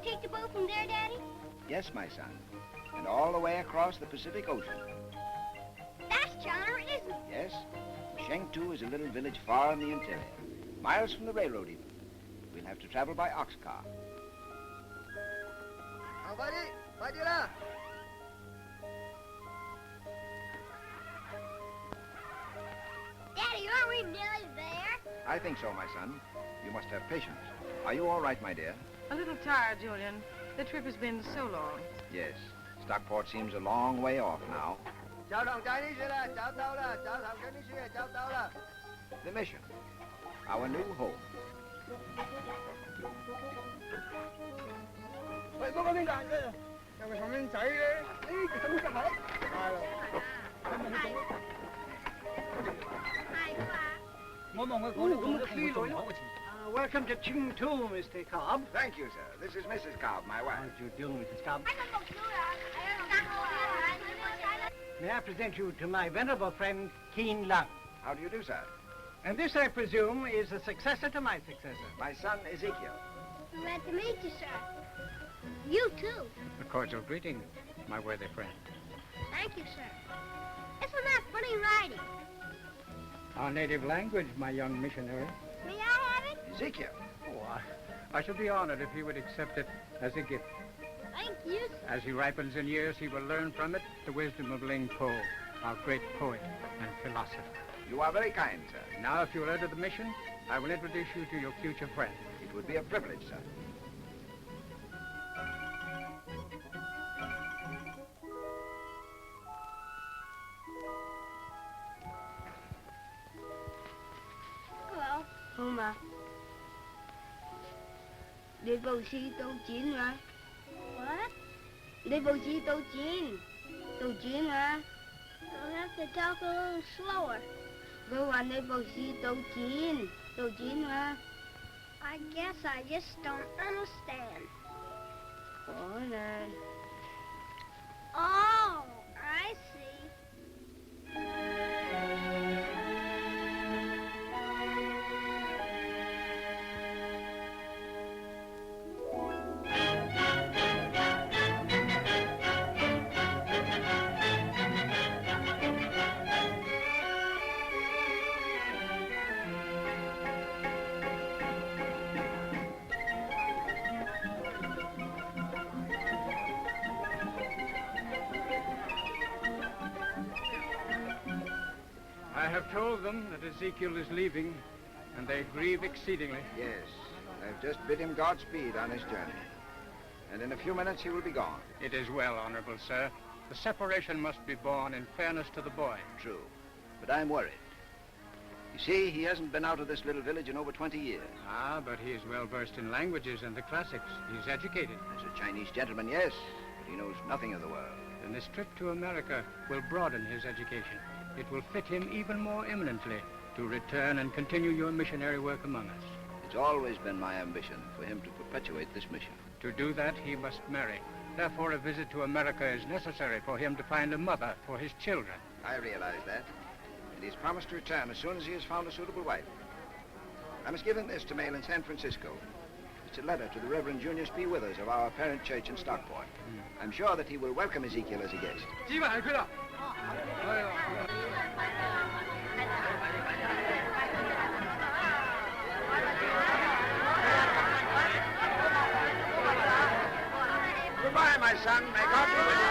take the boat from there, Daddy? Yes, my son. And all the way across the Pacific Ocean. That's John, isn't it? Yes. Shengtu is a little village far in the interior. Miles from the railroad, even. We'll have to travel by ox car. Daddy, aren't we nearly there? I think so, my son. You must have patience. Are you all right, my dear? A little tired, Julian. The trip has been so long. Yes. Stockport seems a long way off now. The mission. Our new home. Welcome to Chengtu, Mr. Cobb. Thank you, sir. This is Mrs. Cobb, my wife. How do you do, Mrs. Cobb? May I present you to my venerable friend, Keen Lung. How do you do, sir? And this, I presume, is a successor to my successor. My son, Ezekiel. Glad to meet you, sir. You, too. A cordial greeting, my worthy friend. Thank you, sir. Isn't that funny writing? Our native language, my young missionary. May I have it? Ezekiel. Oh, I should be honored if he would accept it as a gift. Thank you, sir. As he ripens in years, he will learn from it the wisdom of Ling Po, our great poet and philosopher. You are very kind, sir. Now, if you'll enter the mission, I will introduce you to your future friend. It would be a privilege, sir. Hello. Homa. Đi vào si tàu chiến mà. What? Đi vào si tàu chiến. Tàu chiến mà. You'll have to talk a little slower. Go on, đi vào si tàu chiến. Tàu chiến mà. I guess I just don't understand. Ủa nè. Oh, I see. I have told them that Ezekiel is leaving, and they grieve exceedingly. Yes. I've just bid him Godspeed on his journey. And in a few minutes he will be gone. It is well, honorable sir. The separation must be borne in fairness to the boy. True. But I'm worried. You see, he hasn't been out of this little village in over 20 years. Ah, but he is well versed in languages and the classics. He's educated. As a Chinese gentleman, yes, but he knows nothing of the world. And this trip to America will broaden his education. It will fit him even more eminently to return and continue your missionary work among us. It's always been my ambition for him to perpetuate this mission. To do that, he must marry. Therefore, a visit to America is necessary for him to find a mother for his children. I realize that. And he's promised to return as soon as he has found a suitable wife. I must give him this to mail in San Francisco. It's a letter to the Reverend Junius P. Withers of our parent church in Stockport. I'm sure that he will welcome Ezekiel as a guest. Goodbye, my son. May God be with you.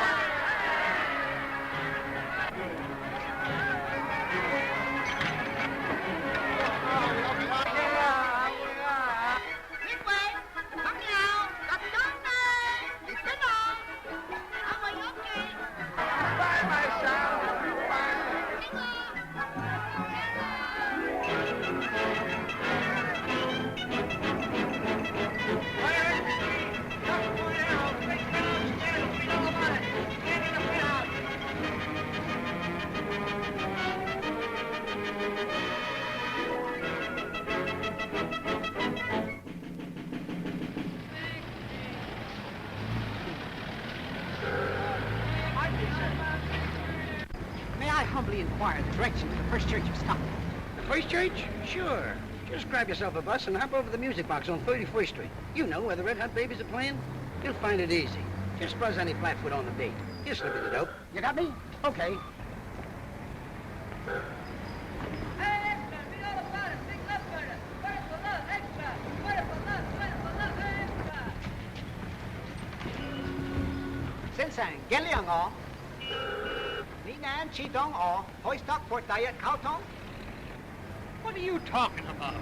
May I humbly inquire the direction to the First Church of Stockport? The First Church? Sure. Just grab yourself a bus and hop over the music box on 31st Street. You know where the Red Hot Babies are playing? You'll find it easy. Just spruzz any flatfoot on the date. He'll slip you the dope. You got me? Okay. Sensei, Gen Liang O. Ni Nan Chi Dong O. Hoi Stock for Diet Cao Tong. What are you talking about?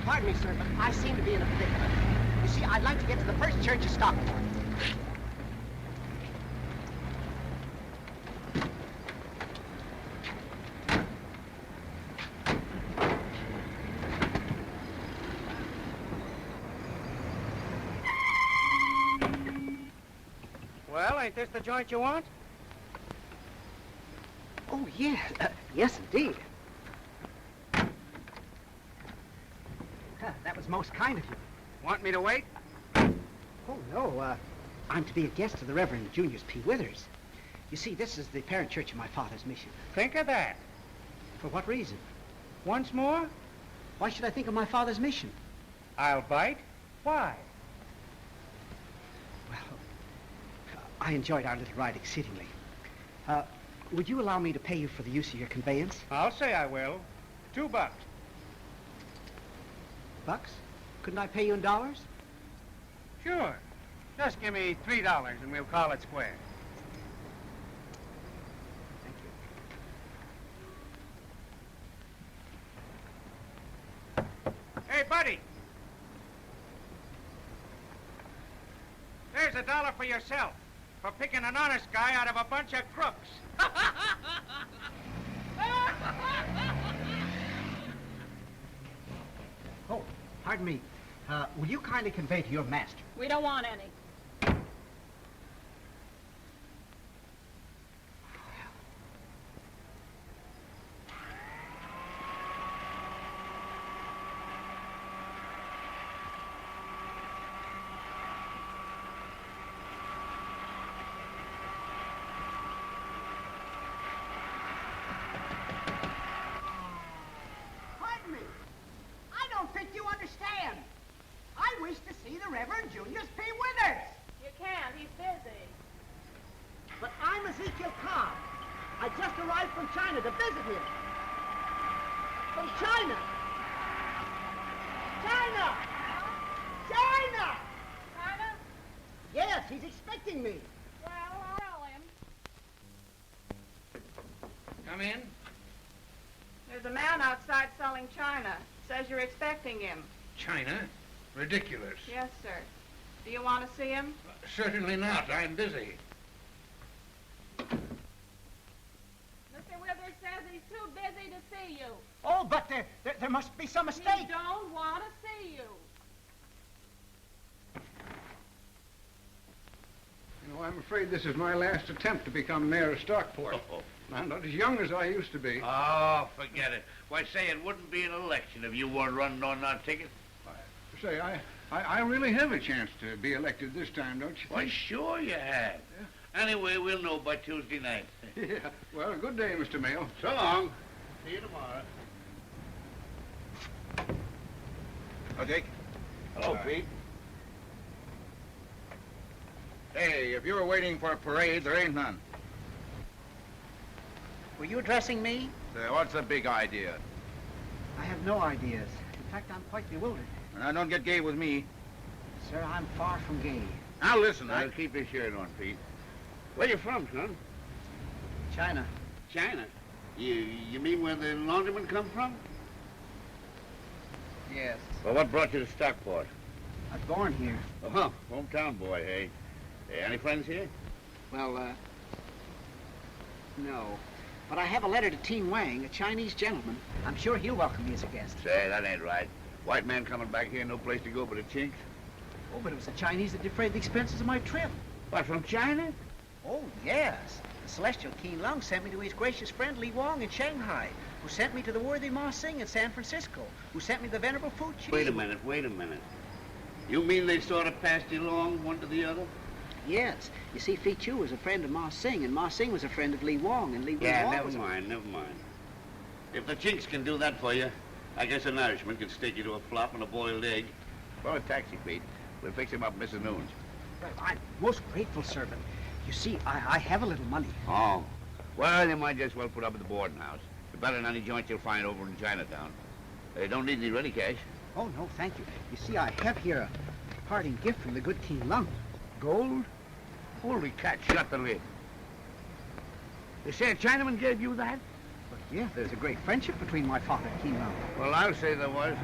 Pardon me, sir, but I seem to be in a predicament. You see, I'd like to get to the first church of Stockport. Well, ain't this the joint you want? Oh, yes. Yes, indeed. That was most kind of you. Want me to wait? Oh, no. I'm to be a guest of the Reverend Junius P. Withers. You see, this is the parent church of my father's mission. Think of that. For what reason? Once more? Why should I think of my father's mission? I'll bite. Why? Well, I enjoyed our little ride exceedingly. Would you allow me to pay you for the use of your conveyance? I'll say I will. $2. Bucks? Couldn't I pay you in dollars? Sure. Just give me $3 and we'll call it square. Thank you. Hey, buddy. There's $1 for yourself for picking an honest guy out of a bunch of crooks. Oh, pardon me. Will you kindly convey to your master? We don't want any. Pardon me. I don't think you understand. I wish to see the Reverend Junius P. Withers. You can't. He's busy. But I'm Ezekiel Cobb. I just arrived from China to visit him. From China. China! China! China? Yes, he's expecting me. Well, I'll tell him. Come in. There's a man outside selling china. Says you're expecting him. China? Ridiculous. Yes, sir. Do you want to see him? Certainly not. I'm busy. Mr. Withers says he's too busy to see you. Oh, but there must be some He mistake. don't want to see you. You know, I'm afraid this is my last attempt to become mayor of Stockport. I'm not as young as I used to be. Oh, forget it. Why, say, it wouldn't be an election if you weren't running on that ticket. Say, I really have a chance to be elected this time, don't you Why, think? sure you have. Yeah. Anyway, we'll know by Tuesday night. Yeah. Well, good day, Mr. Mayo. So long. See you tomorrow. Okay. Hello, Pete. Hey, if you were waiting for a parade, there ain't none. Were you addressing me? What's the big idea? I have no ideas. In fact, I'm quite bewildered. Now, don't get gay with me. Sir, I'm far from gay. Now, listen, Now, keep your shirt on, Pete. Where you from, son? China. China. You mean where the laundrymen come from? Yes. Well, what brought you to Stockport? I was born here. Oh, hometown boy, hey? Hey, any friends here? Well, no. But I have a letter to Teen Wang, a Chinese gentleman. I'm sure he'll welcome me as a guest. Say, that ain't right. White man coming back here, no place to go but a chink. Oh, but it was the Chinese that defrayed the expenses of my trip. What, from China? Oh, yes. The celestial Keen Lung sent me to his gracious friend Li Wong in Shanghai, who sent me to the worthy Ma Sing in San Francisco, who sent me the venerable Fu Chi. Wait a minute. You mean they sort of passed you along, one to the other? Yes. You see, Fei Chu was a friend of Ma Sing, and Ma Sing was a friend of Li Wong, and Li Yeah, Wong never was mind, never mind. If the chinks can do that for you, I guess an Irishman can stake you to a flop and a boiled egg. Call a taxi, Pete. We'll fix him up Mrs. Noon's. Well, I'm most grateful, sir, but you see, I have a little money. Oh. Well, you might just well put up at the boarding house. It's better than any joint you'll find over in Chinatown. They don't need any ready cash. Oh, no, thank you. You see, I have here a parting gift from the good King Lung. Gold? Holy cat, shut the lid. They say a Chinaman gave you that? But yeah, there's a great friendship between my father and King Lung. Well, I'll say there was.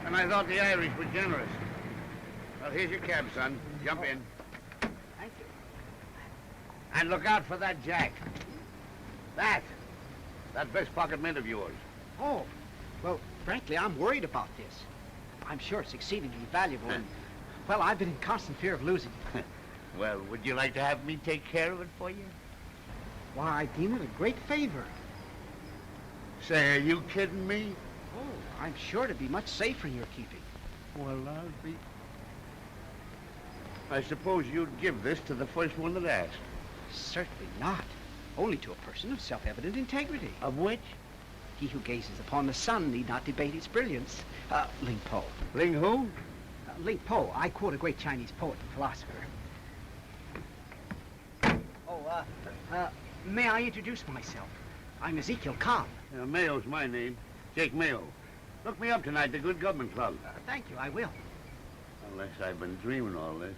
And I thought the Irish were generous. Well, here's your cab, son. Jump in. Thank you. And look out for that jack. That best pocket mint of yours. Oh, well, frankly, I'm worried about this. I'm sure it's exceedingly valuable, and, well, I've been in constant fear of losing it. Well, would you like to have me take care of it for you? Why, I deem it a great favor. Say, are you kidding me? Oh, I'm sure to be much safer in your keeping. Well, I'll be... I suppose you'd give this to the first one that asked. Certainly not. Only to a person of self-evident integrity. Of which? He who gazes upon the sun need not debate its brilliance. Ling Po. Ling who? Ling Po. I quote a great Chinese poet and philosopher. Oh, may I introduce myself? I'm Ezekiel Cobb. Mayo's my name. Jake Mayo. Look me up tonight, the Good Government Club. Thank you, I will. Unless I've been dreaming all this.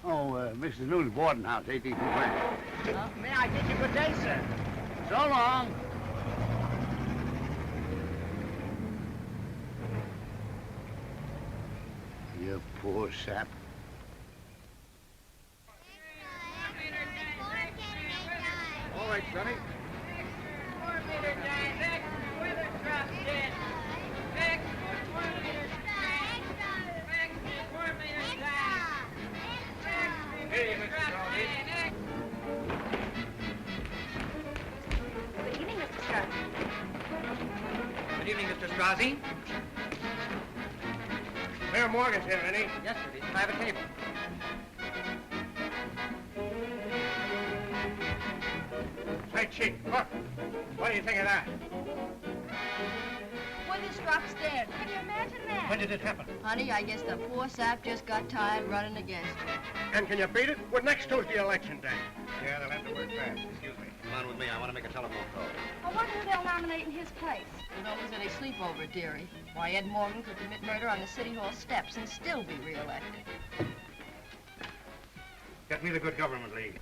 Oh, Mrs. Noon's boarding house, 18th and Grand. May I bid you good day, sir? So long. You poor sap. All right, Sonny. 4 meter giant, next, weather drop dead. Next, 4 meter giant. Next, 4 meter giant. Hey, Mr. Crowley. Good evening, Mr. Strauss. Good evening, Mr. Strozzi. Mayor Morgan's here, isn't he? Yes, sir. It's private table. Say, Chief, look. What do you think of that? Withers dropped dead. Can you imagine that? When did it happen? Honey, I guess the poor sap just got tired running against her. And can you beat it? We're next Tuesday election day. Yeah, they'll have to work fast. Excuse me. Come on with me. I want to make a telephone call. I wonder who they'll nominate in his place. There's always any sleepover, dearie. Why, Ed Morgan could commit murder on the City Hall steps and still be reelected. Get me the Good Government League.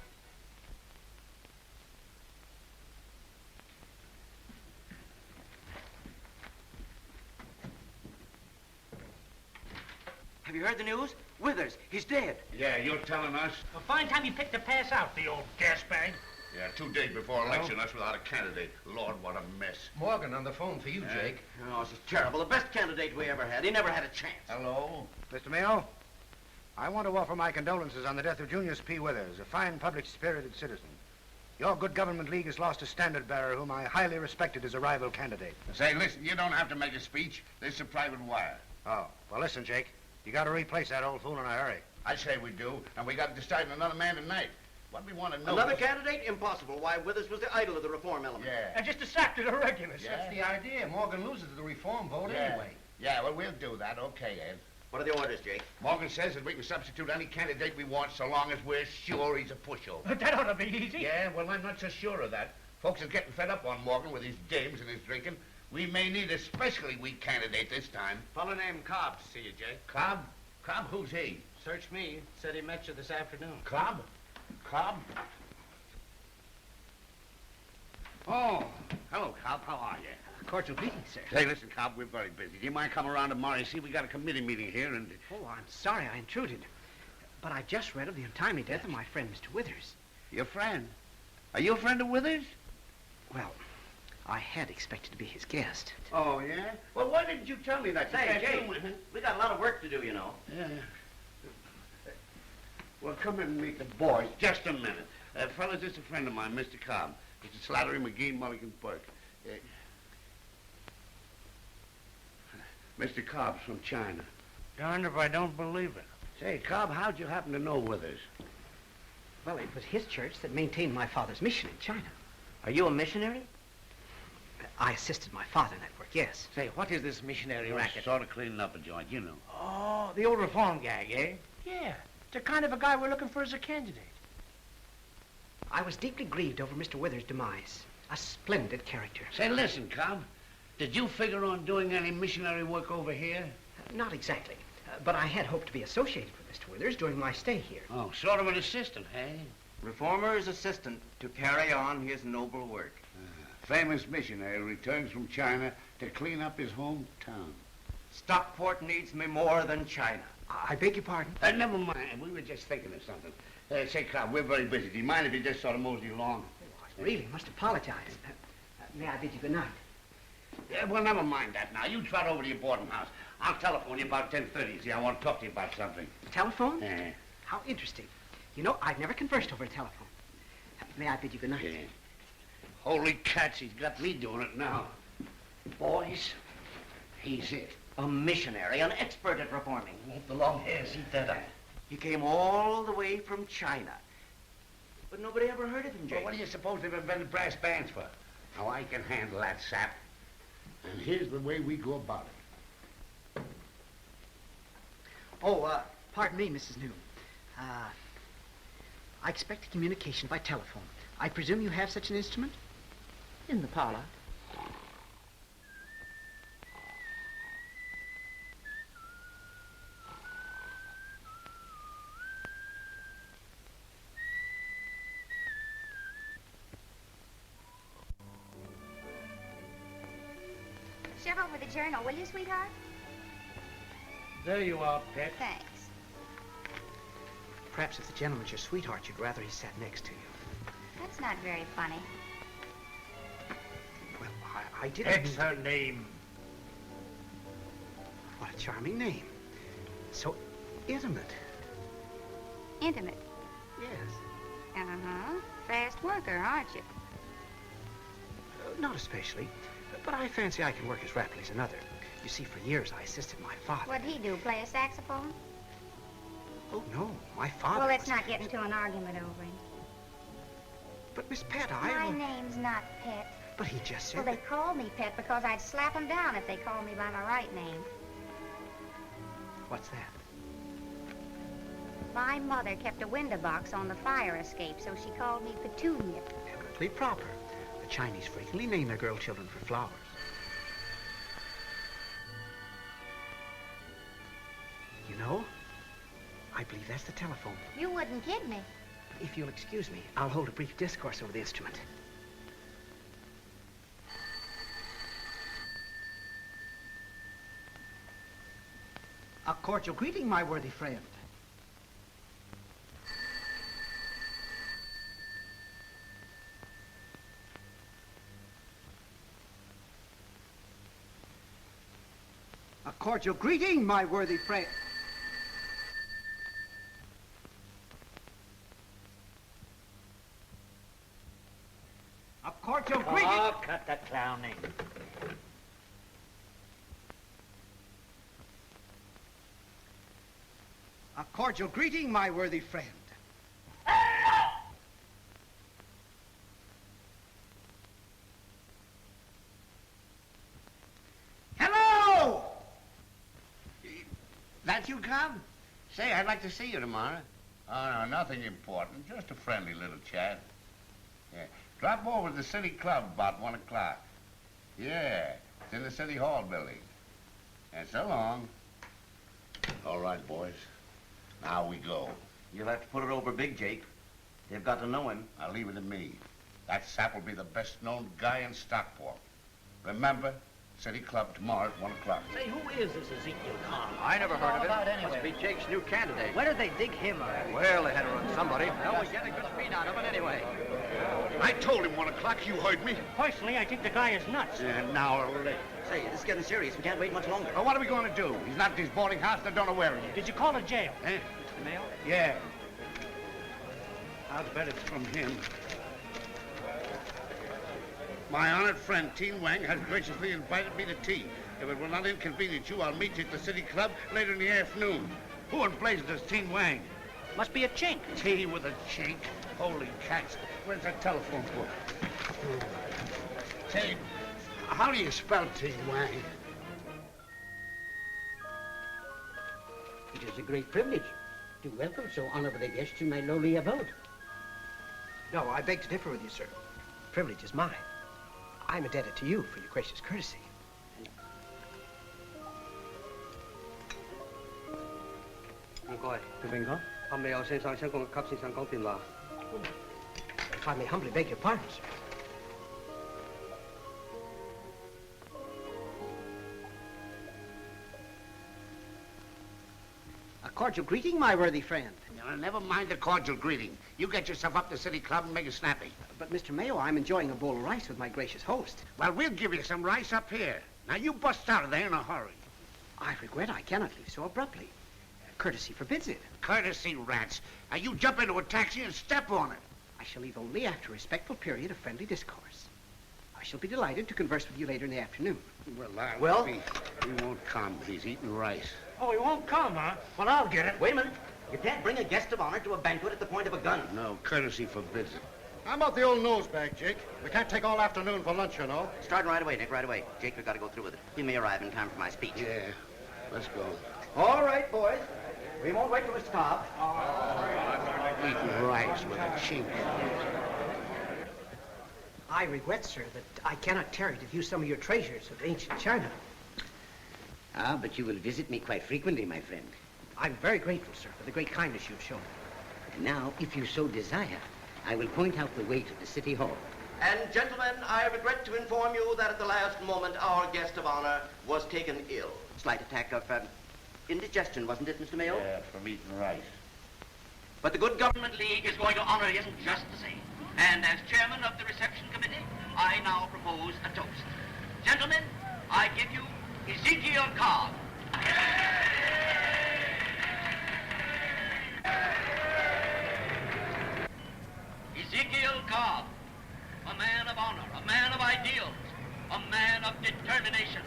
Have you heard the news? Withers, he's dead. Yeah, you're telling us? A fine time you picked to pass out, the old gas bag. Yeah, 2 days before election, us without a candidate. Lord, what a mess. Morgan on the phone for you, Jake. Oh, this is terrible. The best candidate we ever had. He never had a chance. Hello? Mr. Mayo, I want to offer my condolences on the death of Junius P. Withers, a fine, public-spirited citizen. Your Good Government League has lost a standard-bearer whom I highly respected as a rival candidate. Say, listen, you don't have to make a speech. This is a private wire. Oh, well, listen, Jake. You got to replace that old fool in a hurry. I say we do, and we got to decide on another man tonight. What we want to know... Another candidate? Impossible. Why, Withers was the idol of the reform element. Yeah. And just a sap to the regulars. Yeah. That's the idea. Morgan loses the reform vote anyway. Yeah, well, we'll do that. Okay, Ed. What are the orders, Jake? Morgan says that we can substitute any candidate we want so long as we're sure he's a pushover. But that ought to be easy. Yeah, well, I'm not so sure of that. Folks are getting fed up on Morgan with his dames and his drinking. We may need a specially weak candidate this time. Fellow named Cobb to see you, Jake. Cobb? Cobb, who's he? Searched me. Said he met you this afternoon. Cobb? Cobb? Oh, hello, Cobb. How are you? Cordial greeting, sir. Hey, listen, Cobb, we're very busy. Do you mind coming around tomorrow? You see, we got a committee meeting here, and... Oh, I'm sorry I intruded. But I just read of the untimely death of my friend, Mr. Withers. Your friend? Are you a friend of Withers? Well, I had expected to be his guest. Oh, yeah? Well, why didn't you tell me that? Say, Jake, we got a lot of work to do, you know. Yeah. Well, come in and meet the boys. Just a minute. Fellas, this is a friend of mine, Mr. Cobb. Mr. Slattery, McGee, Mulligan, Burke. Mr. Cobb's from China. Darned if I don't believe it. Say, Cobb, how'd you happen to know Withers? Well, it was his church that maintained my father's mission in China. Are you a missionary? I assisted my father in that work, yes. Say, what is this missionary racket? Sort of cleaning up a joint, you know. Oh, the old reform gag, eh? Yeah, the kind of a guy we're looking for as a candidate. I was deeply grieved over Mr. Withers' demise. A splendid character. Say, listen, Cobb. Did you figure on doing any missionary work over here? Not exactly. But I had hoped to be associated with Mr. Withers during my stay here. Oh, sort of an assistant, eh? Reformer's assistant to carry on his noble work. Famous missionary returns from China to clean up his hometown. Stockport needs me more than China. I beg your pardon? Never mind. We were just thinking of something. Say, Cobb, we're very busy. Do you mind if you just sort of mosey along? I really must apologize. May I bid you good night? Yeah, well, never mind that now. You trot over to your boarding house. I'll telephone you about 10:30. See, I want to talk to you about something. Telephone? Yeah. How interesting. You know, I've never conversed over a telephone. May I bid you good night? Yeah. Holy cats, he's got me doing it now. Boys, he's it. A missionary, an expert at reforming. Won't the long hairs eat that up? He came all the way from China. But nobody ever heard of him, Jake. Well, what do you suppose they've invented brass bands for? Now, I can handle that sap. And here's the way we go about it. Oh, pardon me, Mrs. Newman. I expect a communication by telephone. I presume you have such an instrument? In the parlor. Shove over the journal, will you, sweetheart? There you are, Pet. Thanks. Perhaps if the gentleman's your sweetheart, you'd rather he sat next to you. That's not very funny. Well, I didn't... Pet's her name. What a charming name. So intimate. Intimate. Yes. Uh-huh. Fast worker, aren't you? Not especially. But I fancy I can work as rapidly as another. You see, for years I assisted my father. What'd he do, play a saxophone? Oh, no. My father Well, let's was... not get into an argument over him. But, Miss Pat, My name's not Pet. But he just said Well, they called me Pet because I'd slap him down if they called me by my right name. What's that? My mother kept a window box on the fire escape, so she called me Petunia. Perfectly proper. The Chinese frequently name their girl children for flowers. You know, I believe that's the telephone. You wouldn't kid me. If you'll excuse me, I'll hold a brief discourse over the instrument. A cordial greeting, my worthy friend. A cordial greeting, my worthy friend. A cordial greeting. Oh, cut the clowning. A cordial greeting, my worthy friend. Hello! That you, Cobb? Say, I'd like to see you tomorrow. Oh, no, nothing important. Just a friendly little chat. Yeah. Drop over to the City Club about 1 o'clock. Yeah, it's in the City Hall building. And so long. All right, boys. Now we go. You'll have to put it over big, Jake. They've got to know him. I'll leave it to me. That sap will be the best-known guy in Stockport. Remember, City Club tomorrow at 1 o'clock. Say, who is this Ezekiel Khan? I never heard of him. About anyway? Must be Jake's new candidate. Where did they dig him up? Well, they had to run somebody. No, we get a good feed out of it anyway. I told him 1 o'clock. You heard me. Personally, I think the guy is nuts. And now we're late. Say, this is getting serious. We can't wait much longer. Well, what are we going to do? He's not at his boarding house. They don't know where he is. Did you call the jail? Eh? The mail? Yeah. I'll bet it's from him. My honored friend, Teen Wang, has graciously invited me to tea. If it will not inconvenience you, I'll meet you at the City Club later in the afternoon. Who in blazes is Teen Wang? Must be a chink. Tea with a chink. Holy cats. Where's the telephone book? Say, how do you spell tea, Wang? It is a great privilege to welcome so honorable a guest to my lowly abode. No, I beg to differ with you, sir. The privilege is mine. I'm indebted to you for your gracious courtesy. If I may humbly beg your pardon, sir. A cordial greeting, my worthy friend. Now, never mind the cordial greeting. You get yourself up to City Club and make it snappy. But, Mr. Mayo, I'm enjoying a bowl of rice with my gracious host. Well, we'll give you some rice up here. Now, you bust out of there in a hurry. I regret I cannot leave so abruptly. Courtesy forbids it. Courtesy, rats. Now, you jump into a taxi and step on it. I shall leave only after a respectful period of friendly discourse. I shall be delighted to converse with you later in the afternoon. Well, he won't come. He's eating rice. Oh, he won't come, huh? Well, I'll get it. Wait a minute. You can't bring a guest of honor to a banquet at the point of a gun. No, courtesy forbids it. How about the old nosebag, Jake? We can't take all afternoon for lunch, you know. Starting right away, Nick, right away. Jake, we've got to go through with it. He may arrive in time for my speech. Yeah, let's go. All right, boys. We won't wait for Mr. Cobb. Eating rice with a chink. I regret, sir, that I cannot tarry to view some of your treasures of ancient China. Ah, but you will visit me quite frequently, my friend. I'm very grateful, sir, for the great kindness you've shown. And now, if you so desire, I will point out the way to the City Hall. And, gentlemen, I regret to inform you that at the last moment, our guest of honor was taken ill. Slight attack of indigestion, wasn't it, Mr. Mayo? Yeah, from eating rice. But the Good Government League is going to honor him just the same. And as chairman of the reception committee, I now propose a toast. Gentlemen, I give you Ezekiel Cobb. Ezekiel Cobb, a man of honor, a man of ideals, a man of determination,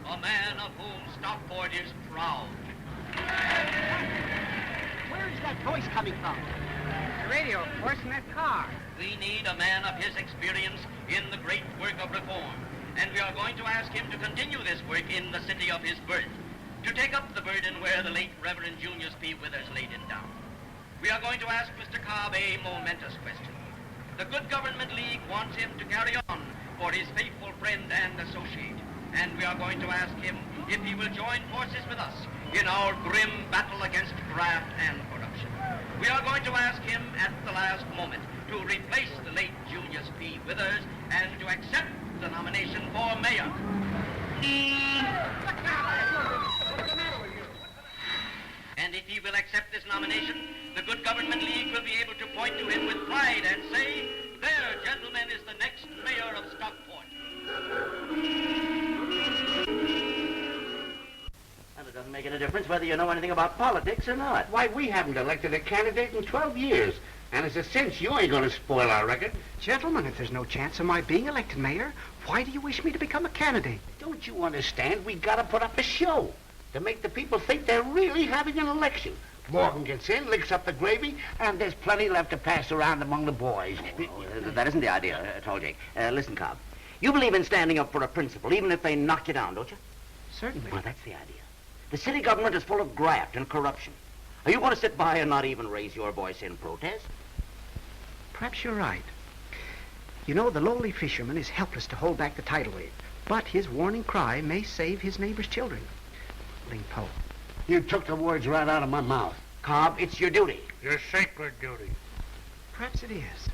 a man of whom Stockport is proud. Where is that voice coming from? The radio, of course, in that car. We need a man of his experience in the great work of reform, and we are going to ask him to continue this work in the city of his birth, to take up the burden where the late Reverend Junius P. Withers laid it down. We are going to ask Mr. Cobb a momentous question. The Good Government League wants him to carry on for his faithful friend and associate, and we are going to ask him if he will join forces with us in our grim battle against graft and corruption. We are going to ask him at the last moment to replace the late Junius P. Withers and to accept the nomination for mayor. And if he will accept this nomination, the Good Government League will be able to point to him with pride and say, there, gentlemen, is the next mayor of Stockport. And it doesn't make any difference whether you know anything about politics or not. Why, we haven't elected a candidate in 12 years. And it's a cinch you ain't going to spoil our record. Gentlemen, if there's no chance of my being elected mayor, why do you wish me to become a candidate? Don't you understand? We got to put up a show to make the people think they're really having an election. Morgan gets in, licks up the gravy, and there's plenty left to pass around among the boys. That isn't the idea at all, Jake. Listen, Cobb. You believe in standing up for a principle, even if they knock you down, don't you? Certainly. Well, that's the idea. The city government is full of graft and corruption. Are you going to sit by and not even raise your voice in protest? Perhaps you're right. You know, the lowly fisherman is helpless to hold back the tidal wave, but his warning cry may save his neighbor's children. Ling Po. You took the words right out of my mouth. Cobb, it's your duty. Your sacred duty. Perhaps it is.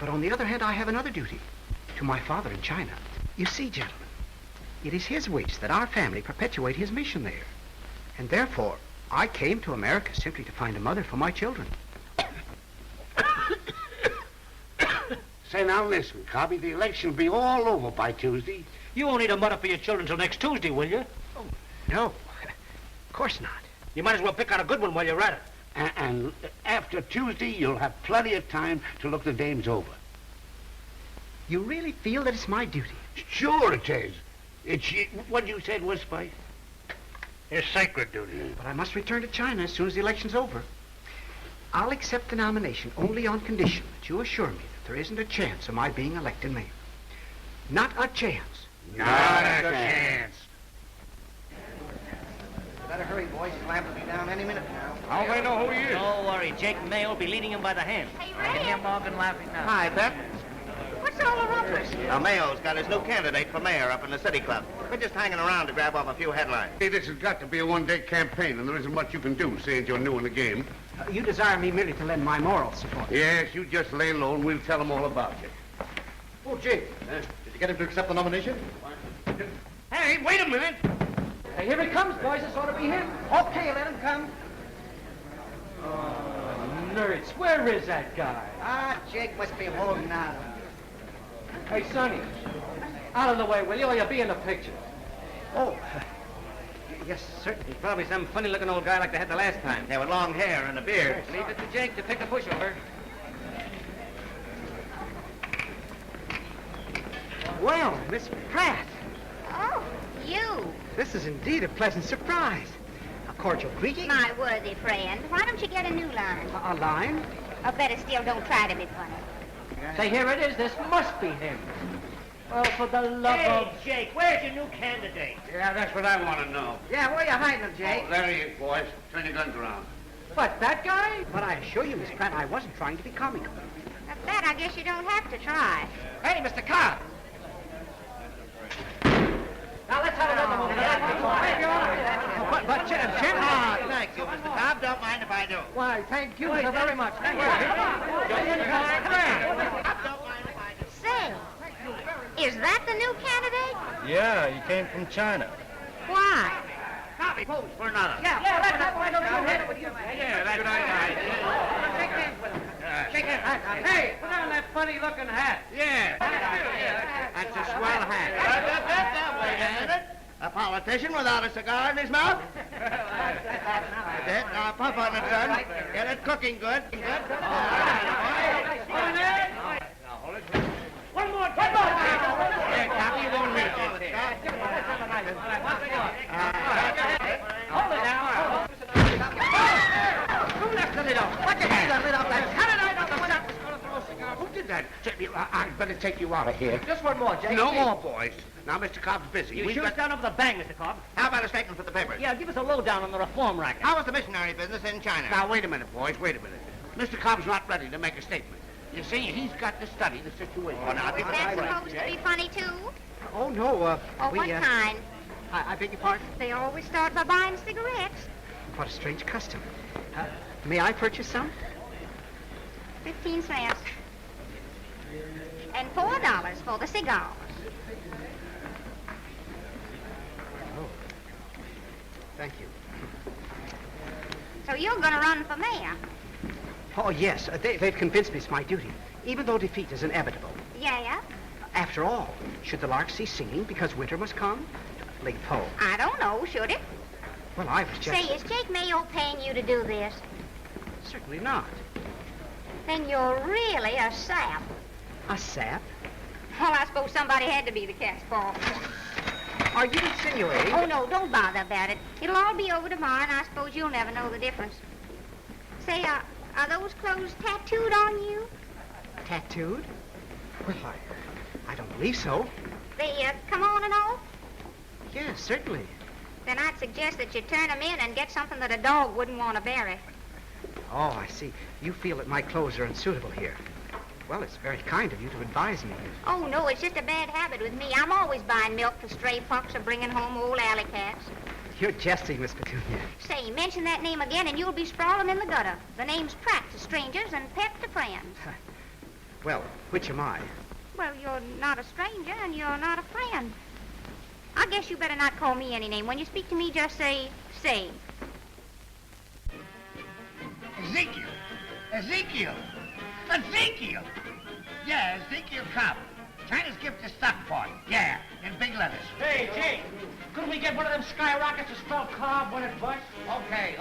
But on the other hand, I have another duty. To my father in China. You see, gentlemen, it is his wish that our family perpetuate his mission there. And therefore, I came to America simply to find a mother for my children. Say, now listen, Cobby, the election will be all over by Tuesday. You won't need a mother for your children till next Tuesday, will you? Oh, no. Of course not. You might as well pick out a good one while you're at it. And after Tuesday, you'll have plenty of time to look the dames over. You really feel that it's my duty? Sure it is. It's what you said was, Spice? It's sacred duty. But I must return to China as soon as the election's over. I'll accept the nomination only on condition that you assure me that there isn't a chance of my being elected mayor. Not a chance. Not a chance. Better hurry, boys. He's liable to be down any minute now. How they know who he is? Don't worry, Jake May will be leading him by the hand. Hey, I can hear Ray, Morgan laughing now. Hi, Pep. what's all the rumpus? Now, Mayo's got his new candidate for mayor up in the City Club. We're just hanging around to grab off a few headlines. Hey, this has got to be a one-day campaign, and there isn't much you can do, seeing you're new in the game. You desire me merely to lend my moral support. Yes, you just lay low, and we'll tell them all about you. Oh, Jake, did you get him to accept the nomination? Hey, wait a minute. Hey, here he comes, boys. This ought to be him. Okay, let him come. Nerds, where is that guy? Ah, Jake must be holding out. Hey, Sonny, out of the way, will you, or you'll be in the picture. Oh, yes, certainly. Probably some funny-looking old guy like they had the last time. Yeah, with long hair and a beard. Leave it to Jake to pick a pushover. Well, Miss Pratt, Oh, you, this is indeed a pleasant surprise. A cordial greeting. my worthy friend. Why don't you get a new line? A line? Or better still, don't try to be funny. Say, here it is. This must be him. Well, for the love of... Jake, where's your new candidate? Yeah, that's what I want to know. Yeah, where you hiding him, Jake? Oh, there he is, boys. Turn your guns around. What, that guy? But I assure you, Miss Pratt, I wasn't trying to be comical. At that, I guess you don't have to try. Hey, Mr. Cobb. Now, let's have another one. But, Chairman... Ah, thank you, Mr. Cobb. Don't mind if I do. Why, thank you so very much. Thank you. Say, is that the new candidate? Yeah, he came from China. Why? Copy, pose for another. Yeah, let's have one. Yeah, that's right. Shake hands with him. Shake hands. Hey, put on that funny-looking hat. Yeah. That's a swell hat. A politician without a cigar in his mouth? That's it. Now, puff on it, son. Get it cooking good. Good. One more. Here, Copy, you won't need this. Hold it now. Who left the lid off? What the hell the lid off that? How did I know the chap was going to throw a cigar? Who did that? I'd better take you out of here. Just one more, Jake. No more, boys. Now, Mr. Cobb's busy. You We've sure got- it's down over the bang, Mr. Cobb? How about a statement for the papers? Yeah, give us a lowdown on the reform racket. How was the missionary business in China? Now, wait a minute, boys. Wait a minute. Mr. Cobb's not ready to make a statement. You see, he's got to study the situation. Oh, now, Is that supposed to be funny, too? Oh, no, Oh, we, what kind? I beg your pardon? They always start by buying cigarettes. What a strange custom. May I purchase some? 15 cents. And $4 for the cigars. Thank you. So you're going to run for mayor? Oh, yes, they've convinced me it's my duty, even though defeat is inevitable. Yeah? After all, should the lark cease singing because winter must come? Late Poe. I don't know, should it? Well, I was just... Say, is Jake Mayo paying you to do this? Certainly not. Then you're really a sap. A sap? Well, I suppose somebody had to be the cat's paw. Are you insinuating? Oh, no, don't bother about it. It'll all be over tomorrow, and I suppose you'll never know the difference. Say, are those clothes tattooed on you? Tattooed? Well, I don't believe so. They come on and off? Yes, certainly. Then I'd suggest that you turn them in and get something that a dog wouldn't want to bury. Oh, I see. You feel that my clothes are unsuitable here. Well, it's very kind of you to advise me. Oh, no, it's just a bad habit with me. I'm always buying milk for stray pups or bringing home old alley cats. You're jesting, Miss Petunia. Say, mention that name again and you'll be sprawling in the gutter. The name's Pratt to strangers and Pet to friends. Well, which am I? Well, you're not a stranger and you're not a friend. I guess you better not call me any name. When you speak to me, just say. Ezekiel. Yeah, Ezekiel Cobb. China's gift to Stockport. Yeah, in big letters. Hey, Jake, couldn't we get one of them skyrockets to spell Cobb when it busts? Okay.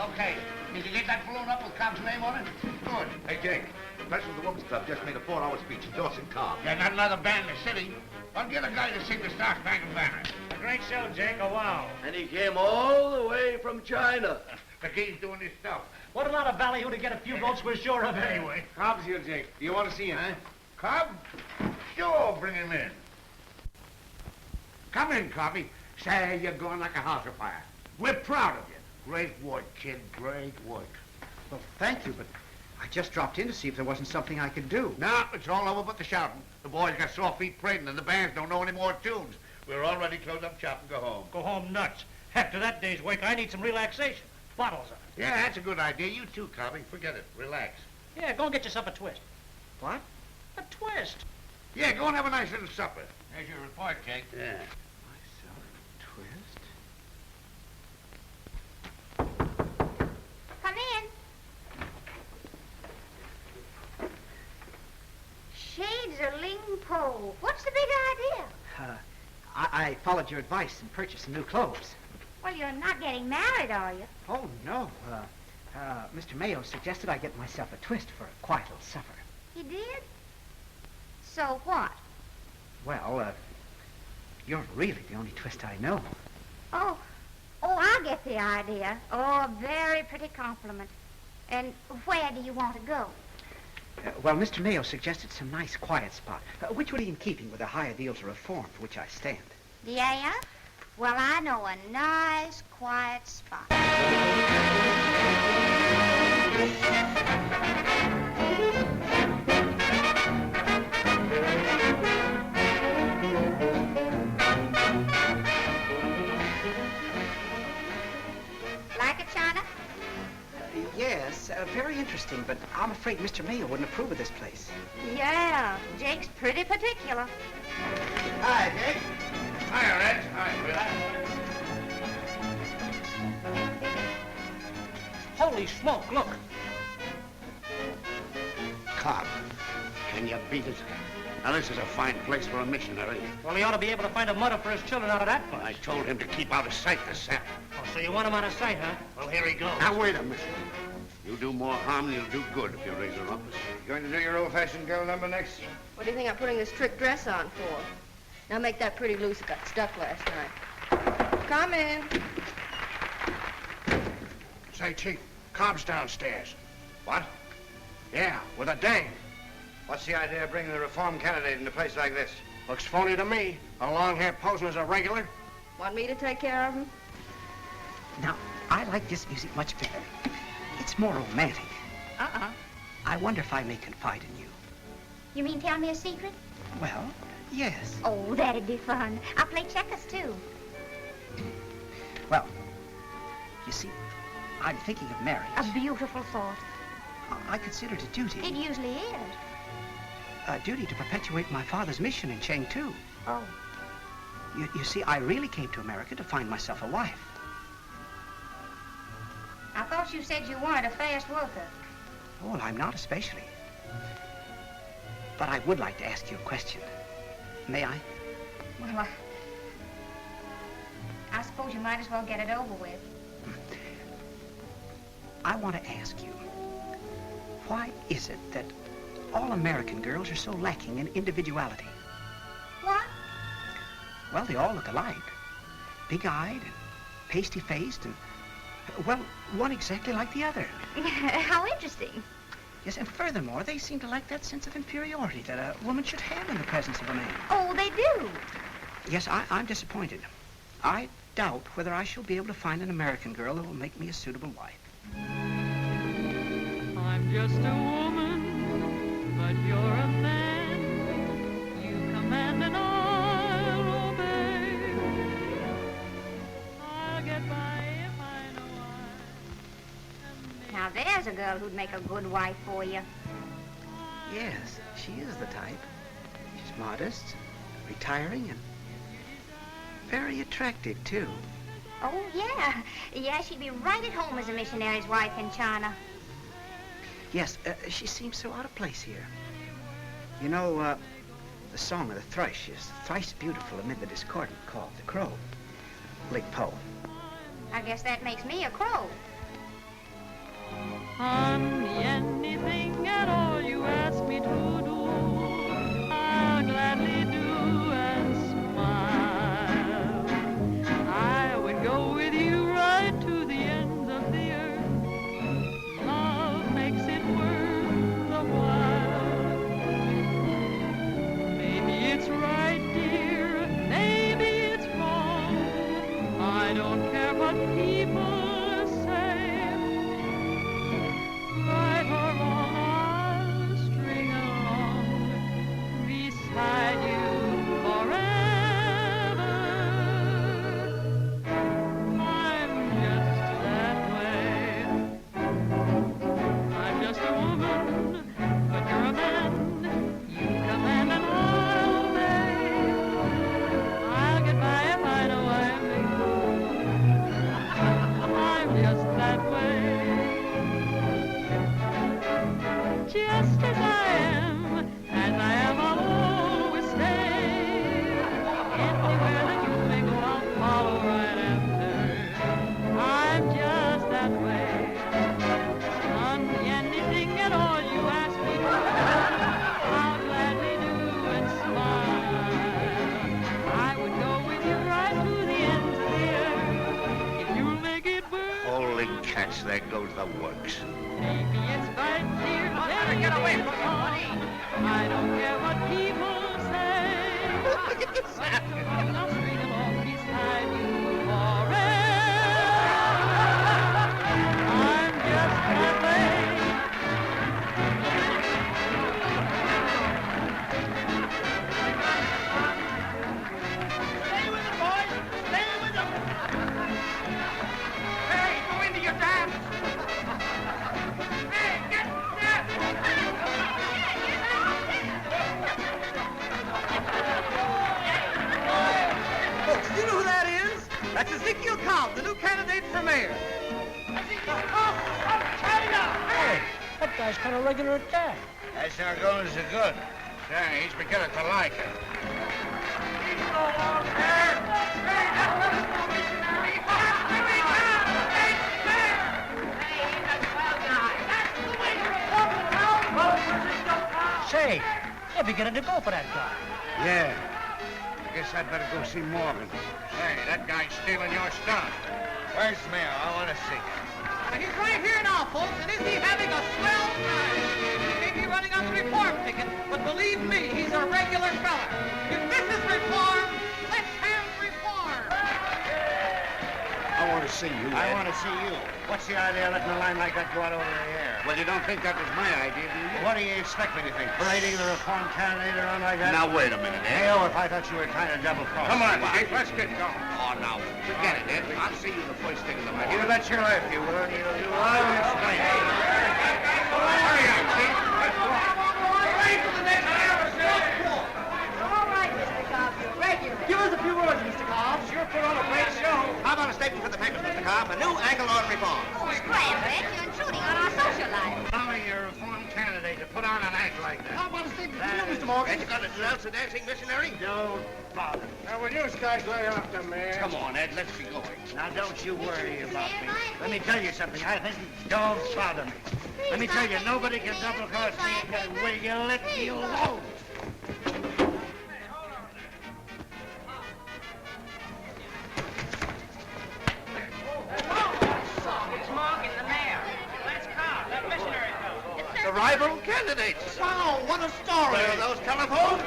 Did you get that balloon up with Cobb's name on it? Good. Hey, Jake, the President of the Women's Club just made a 4-hour speech endorsing Cobb. Yeah, not another band in the city. I'll get a guy to sing the Star Spangled Banner. A great show, Jake. Oh, wow. And he came all the way from China. The key's doing his stuff. What a lot of ballyhoo to get a few votes we're sure of anyway. Cobb's here, Jake. Do you want to see him? Huh? Cobb? Sure, bring him in. Come in, Cobby. Say, you're going like a house afire. We're proud of you. Great work, kid. Great work. Well, thank you, but I just dropped in to see if there wasn't something I could do. No, it's all over but the shouting. The boys got sore feet prating, and the bands don't know any more tunes. We're all ready to close up shop and go home. Go home nuts. After that day's work, I need some relaxation. Bottles of it. Yeah, that's a good idea. You too, Cobby. Forget it. Relax. Yeah, go and get yourself a twist. What? A twist. Yeah, go and have a nice little supper. There's your report, Jake. Yeah. Come in. Shades of Ling Po. What's the big idea? I followed your advice and purchased some new clothes. Well, you're not getting married, are you? Oh, no. Mr. Mayo suggested I get myself a twist for a quiet little supper. He did? So what? Well, you're really the only twist I know. Oh, I get the idea. Oh, a very pretty compliment. And where do you want to go? Well, Mr. Mayo suggested some nice quiet spot, which would be in keeping with the high ideals of reform for which I stand. Yeah? Well, I know a nice, quiet spot. Like it, China? Yes, very interesting, but I'm afraid Mr. Mayo wouldn't approve of this place. Yeah, Jake's pretty particular. Hi, Jake. Hi, Red. Hi, Holy smoke, look. Cobb, can you beat it? Now, this is a fine place for a missionary. Well, he ought to be able to find a mother for his children out of that bunch. I told him to keep out of sight this sap. Oh, so you want him out of sight, huh? Well, here he goes. Now, wait a minute. You do more harm than you'll do good if you raise a rumpus. You going to do your old-fashioned girl number next? What do you think I'm putting this trick dress on for? Now make that pretty loose. It got stuck last night. Come in. Say, Chief, Cobb's downstairs. What? Yeah, with a dame. What's the idea of bringing the reform candidate in a place like this? Looks phony to me. A long hair posing as a regular. Want me to take care of him? Now, I like this music much better. It's more romantic. I wonder if I may confide in you. You mean tell me a secret? Well, yes. Oh, that'd be fun. I'll play checkers, too. Well, you see, I'm thinking of marriage. A beautiful thought. I consider it a duty. It usually is. A duty to perpetuate my father's mission in Chengdu. Oh. You see, I really came to America to find myself a wife. I thought you said you weren't a fast worker. Oh, well, I'm not especially. But I would like to ask you a question. May I? Well, I suppose you might as well get it over with. I want to ask you, why is it that all American girls are so lacking in individuality? What? Well, they all look alike. Big-eyed and pasty-faced and, well, one exactly like the other. How interesting. Yes, and furthermore, they seem to lack that sense of inferiority that a woman should have in the presence of a man. Oh, they do. Yes, I'm disappointed. I doubt whether I shall be able to find an American girl who will make me a suitable wife. I'm just a woman, but you're a man. You command and I'll obey. I'll get by if I know Now, there's a girl who'd make a good wife for you. Yes, she is the type. She's modest, retiring, and very attractive, too. Oh, yeah. Yeah, she'd be right at home as a missionary's wife in China. Yes, she seems so out of place here. You know, the song of the thrush is thrice beautiful amid the discordant call of the crow. Ling Po. I guess that makes me a crow. Honey, anything at all you ask me to do, I'll gladly do and smile. I would go with you right to the ends of the earth. just as I am, I'll always stay. Anywhere that you may go, I'll follow right after. I'm just that way. On anything at all you ask me to, I'll gladly do and smile. I would go with you right to the ends of the earth if you'll make it work. Holy cats, there goes the works. Maybe it's right here. Get away from me, buddy. I don't care what people say. Look at this. I'll string along beside you forever. I'm just that way. Stay with them, boys. Stay with them. Hey, go into your dance. Hey, get that. Folks, do you know who that is? That's Ezekiel Cobb, the new candidate for mayor. Ezekiel Cobb from China. Hey, that guy's kind of regular at that. That's not going so good. Say, he's beginning to like it. He's no longer there. Hey, that's the missionary. Here he comes. Hey, there. Hey, he's a swell guy. That's the way to reform the town. Vote for Ezekiel Cobb. Say, they're beginning to go for that guy. Yeah. I guess I'd better go see Morgan. Say, that guy's stealing your stuff. Where's the mayor? I want to see. He's right here now, folks, and isn't he having a swell time? He may be running on the reform ticket, but believe me, he's a regular fella. If this is reform, let's have reform. I want to see you, Ed. I want to see you. What's the idea of letting a line like that go out over the air? Well, you don't think that was my idea, do you? What do you expect me to think? Parading the reform candidate around like that? Now, wait a minute, Ed. Hey, if I thought you were trying to double cross. Come on, Mike. Let's get going. Oh, now, forget it, Ed. I'll see you the first thing in the morning. You bet your life you will. I'll explain. Hurry up, Chief. Let's go. Wait for the next hour, All right, Mr. Cobb, you're regular. Give us a few words, Mr. Cobb. Sure put on a great show. How about a statement for the papers, Mr. Cobb? A new angle on reform. Scram, Red, you're intruding on our social life. Allowing your reform candidate to put on an act like that. How about a statement for you, Mr. Morgan? Ain't you got to denounce the dancing missionary? Don't bother. Now, will you guys lay off the man? Come on, Ed. Let's be going. Now, don't you worry about me. Let me tell you something. I think don't bother me. Let me tell you, nobody can double-cross me again. Will you let me alone? It's Morgan, the mayor. Let's Cobb, that missionary fellow. The rival candidates. Wow, what a story. Where are those telephones?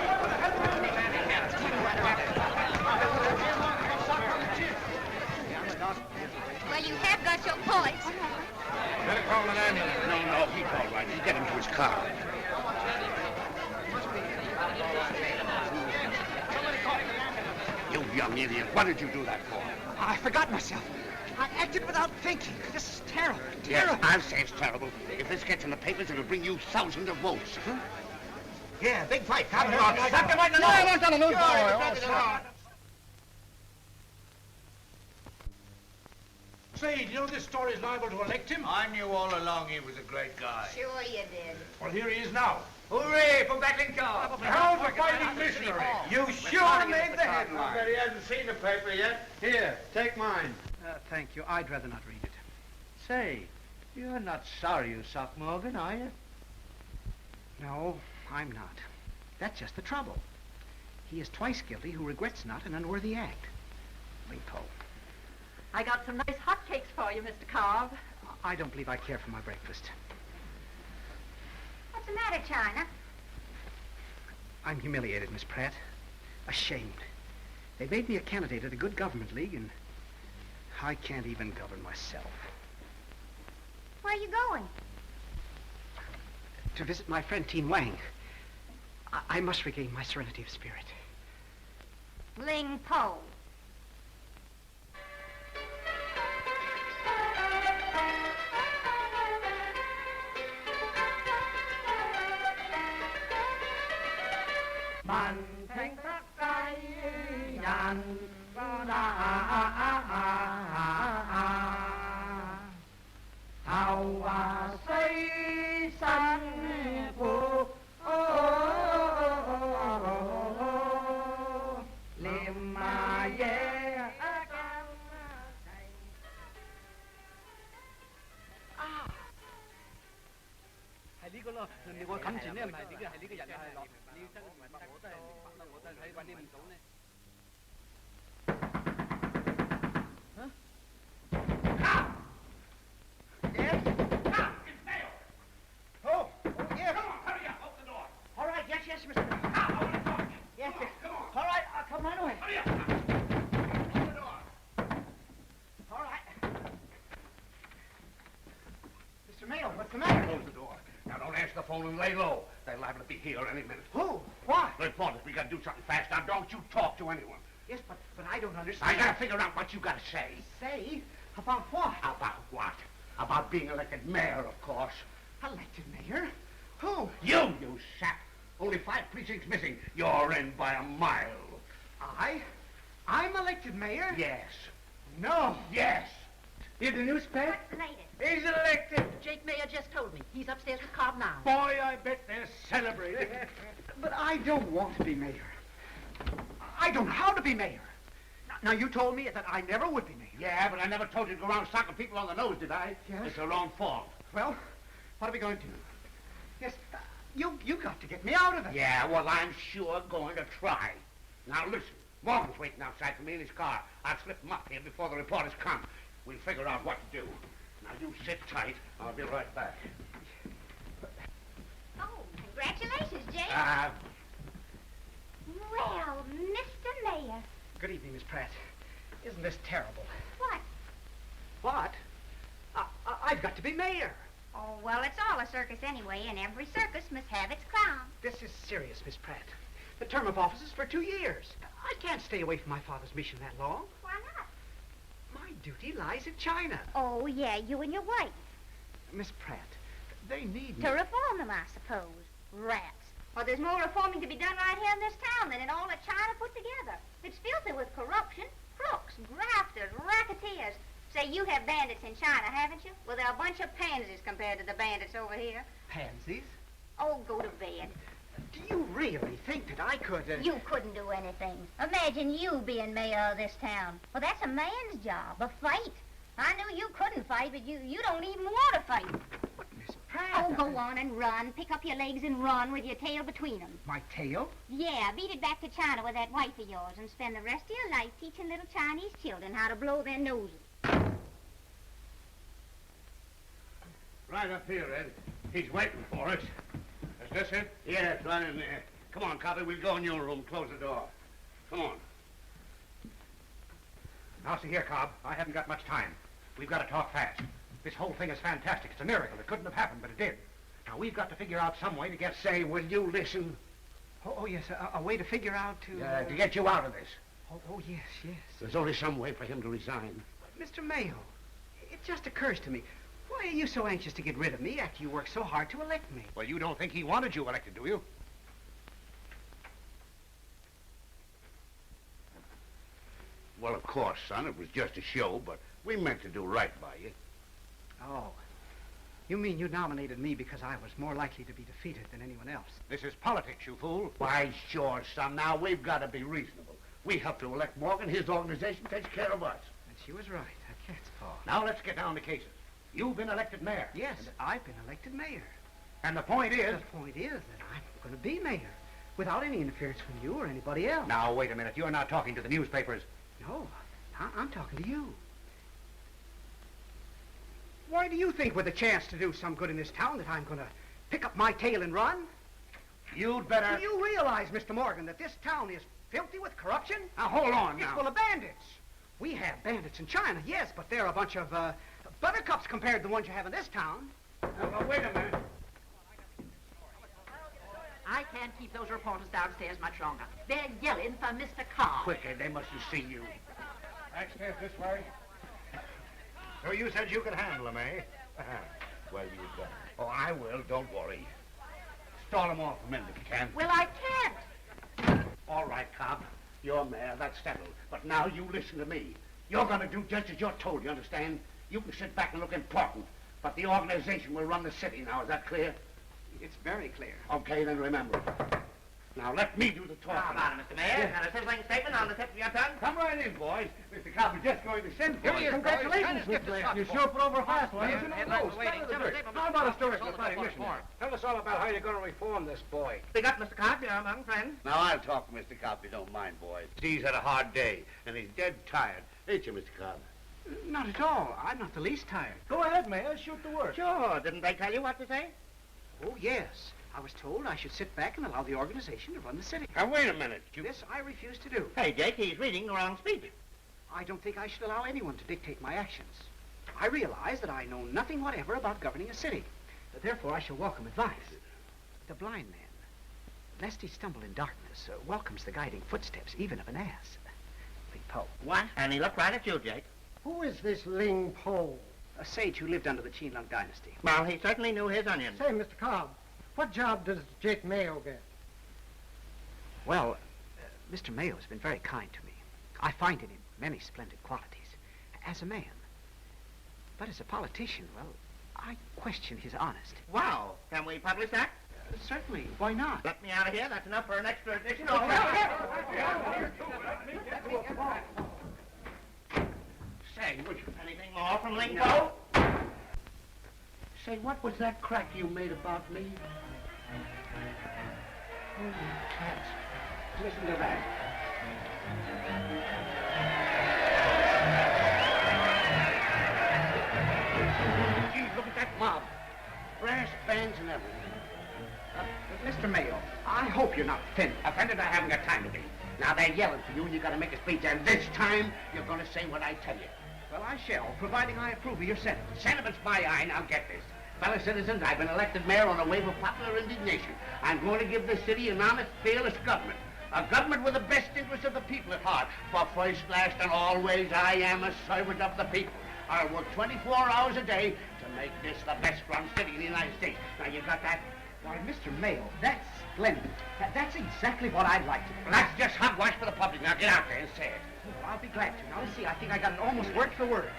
Well, you have got your points. Better call an ambulance. No, he's all right. You get him to his car. You young idiot. What did you do that for? I forgot myself. I acted without thinking. This is terrible. Yes, I'll say it's terrible. If this gets in the papers, it'll bring you thousands of votes. Huh? Yeah, big fight. Cobb and Slap him right in the nose. I want on the news. Say, do you know this story's liable to elect him? I knew all along he was a great guy. Sure you did. Well, here he is now. Hooray for Backlund Cobb. How's the fighting missionary? You sure made the headline. But he hasn't seen the paper yet. Here, take mine. Thank you. I'd rather not read it. Say, you're not sorry you socked Morgan, are you? No, I'm not. That's just the trouble. He is twice guilty who regrets not an unworthy act. Lepo. I got some nice hotcakes for you, Mr. Cobb. I don't believe I care for my breakfast. What's the matter, China? I'm humiliated, Miss Pratt. Ashamed. They made me a candidate at a good government league, and I can't even govern myself. Where are you going? To visit my friend Team Wang. I must regain my serenity of spirit. Ling Po. Man tänk tacka igen, how I say, son, 你我感情咧唔係呢個係呢個人係落，你要真係明白我都係明白，我都係睇揾你唔到呢。Yes? It's mail. Oh, yes. Come on, hurry up. Open the door. All right, yes, Mr. Mayor. I want to talk to you. Yes, Come on, come on. All right, I'll come right away. Hurry up. Open the door. All right. Mr. Mayo, what's the matter? Close the door. Now, don't answer the phone and lay low. They're liable to be here any minute. Who? What? Reporters, we got to do something fast. Now, don't you talk to anyone. Yes, but I don't understand. I got to figure out what you got to say. Say? About what? About what? About being elected mayor, of course. Elected mayor? Who? You sap. Only 5 precincts missing. You're in by a mile. I'm elected mayor? Yes. No. Yes. In the newspaper? What's the latest? He's elected. Jake Mayer just told me. He's upstairs with Cobb now. Boy, I bet they're celebrating. But I don't want to be mayor. I don't know how to be mayor. Now, you told me that I never would be mayor. Yeah, but I never told you to go around socking people on the nose, did I? Yes. It's your own fault. Well, what are we going to do? Yes, you got to get me out of it. Yeah, well, I'm sure going to try. Now, listen. Morgan's waiting outside for me in his car. I'll slip him up here before the reporters come. We'll figure out what to do. Now, you sit tight. I'll be right back. Oh, congratulations, Jake. Well, Mr. Mayor. Good evening, Miss Pratt. Isn't this terrible? What? What? I've got to be mayor. Oh, well, it's all a circus anyway, and every circus must have its clown. This is serious, Miss Pratt. The term of office is for 2 years. I can't stay away from my father's mission that long. Why not? My duty lies in China. Oh, yeah, you and your wife. Miss Pratt, they need me. To reform them, I suppose. Rats. Well, there's more reforming to be done right here in this town than in all of China put together. It's filthy with corruption, crooks, grafters, racketeers. Say, you have bandits in China, haven't you? Well, they're a bunch of pansies compared to the bandits over here. Pansies? Oh, go to bed. Do you really think that I could... You couldn't do anything. Imagine you being mayor of this town. Well, that's a man's job, a fight. I knew you couldn't fight, but you don't even want to fight. But, Miss Pratt... Oh, go on and run. Pick up your legs and run with your tail between them. My tail? Yeah, beat it back to China with that wife of yours and spend the rest of your life teaching little Chinese children how to blow their noses. Right up here, Ed. He's waiting for us. Is this it? Yes, right in there. Come on, Copy. We'll go in your room. Close the door. Come on. Now, see here, Cobb. I haven't got much time. We've got to talk fast. This whole thing is fantastic. It's a miracle. It couldn't have happened, but it did. Now, we've got to figure out some way to get... Say, will you listen? Oh, yes, a way to figure out to get you out of this. Oh, yes. There's only some way for him to resign. Mr. Mayo, it just occurs to me. Why are you so anxious to get rid of me after you worked so hard to elect me? Well, you don't think he wanted you elected, do you? Well, of course, son. It was just a show, but we meant to do right by you. Oh. You mean you nominated me because I was more likely to be defeated than anyone else? This is politics, you fool. Why, sure, son. Now, we've got to be reasonable. We helped to elect Morgan. His organization takes care of us. And she was right. I can't suppose. Now, let's get down to cases. You've been elected mayor. Yes, I've been elected mayor. And the point is... The point is that I'm going to be mayor without any interference from you or anybody else. Now, wait a minute. You're not talking to the newspapers. No, I'm talking to you. Why do you think with a chance to do some good in this town that I'm going to pick up my tail and run? You'd better... Do you realize, Mr. Morgan, that this town is filthy with corruption? Now, hold on now. It's full of bandits. We have bandits in China, yes, but they're a bunch of buttercups compared to the ones you have in this town. Well, wait a minute. I can't keep those reporters downstairs much longer. They're yelling for Mr. Carr. Quicker, they must have seen you. Backstairs this way. So you said you could handle them, eh? Well, you got it. Oh, I will. Don't worry. Stall them off a minute if you can. Well, I can't. All right, Cobb. You're mayor. That's settled. But now you listen to me. You're going to do just as you're told, you understand? You can sit back and look important, but the organization will run the city now. Is that clear? It's very clear. Okay, then remember. Now, let me do the talking. How about it, Mr. Mayor? Got a settling statement on the tip of your tongue? Come right in, boys. Mr. Cobb is just going to send for Here he you. is, Congratulations, Mr. Mayor. You sure put over fast, boy. How about a story for the planning missionary? Tell us all about how you're going to reform this boy. Speak up, Mr. Cobb. You're among friends. Now, I'll talk to Mr. Cobb if you don't mind, boys. He's had a hard day, and he's dead tired. Ain't you, Mr. Cobb? Not at all. I'm not the least tired. Go ahead, Mayor. Shoot the word. Sure. Didn't they tell you what to say? Oh, yes. I was told I should sit back and allow the organization to run the city. Now, wait a minute. This I refuse to do. Hey, Jake, he's reading the wrong speech. I don't think I should allow anyone to dictate my actions. I realize that I know nothing whatever about governing a city. Therefore, I shall welcome advice. The blind man, lest he stumble in darkness, welcomes the guiding footsteps, even of an ass. Ling Po. What? And he looked right at you, Jake. Who is this Ling Po? A sage who lived under the Qin Lung dynasty. Well, he certainly knew his onions. Say, Mr. Cobb, what job does Jake Mayo get? Well, Mr. Mayo has been very kind to me. I find in him many splendid qualities. As a man. But as a politician, well, I question his honesty. Wow. Can we publish that? Certainly. Why not? Let me out of here. That's enough for an extra edition. Say, would you? Anything more from Ling Po? Say, what was that crack you made about me? Holy cats. Listen to that. Gee, look at that mob. Brass bands and everything. Mr. Mayo, I hope you're not offended. Offended? I haven't got time to be. Now, they're yelling for you, and you got to make a speech, and this time, you're going to say what I tell you. Well, I shall, providing I approve of your sentence. Sentiment's my eye. Now, get this. Fellow citizens, I've been elected mayor on a wave of popular indignation. I'm going to give the city an honest, fearless government. A government with the best interests of the people at heart. For first, last, and always, I am a servant of the people. I work 24 hours a day to make this the best-run city in the United States. Now, you got that? Why, Mr. Mayo, that's splendid. That's exactly what I'd like to do. Well, that's just hogwash for the public. Now, get out there and say it. Oh, I'll be glad to. Now, let's see. I think I got it almost word for word.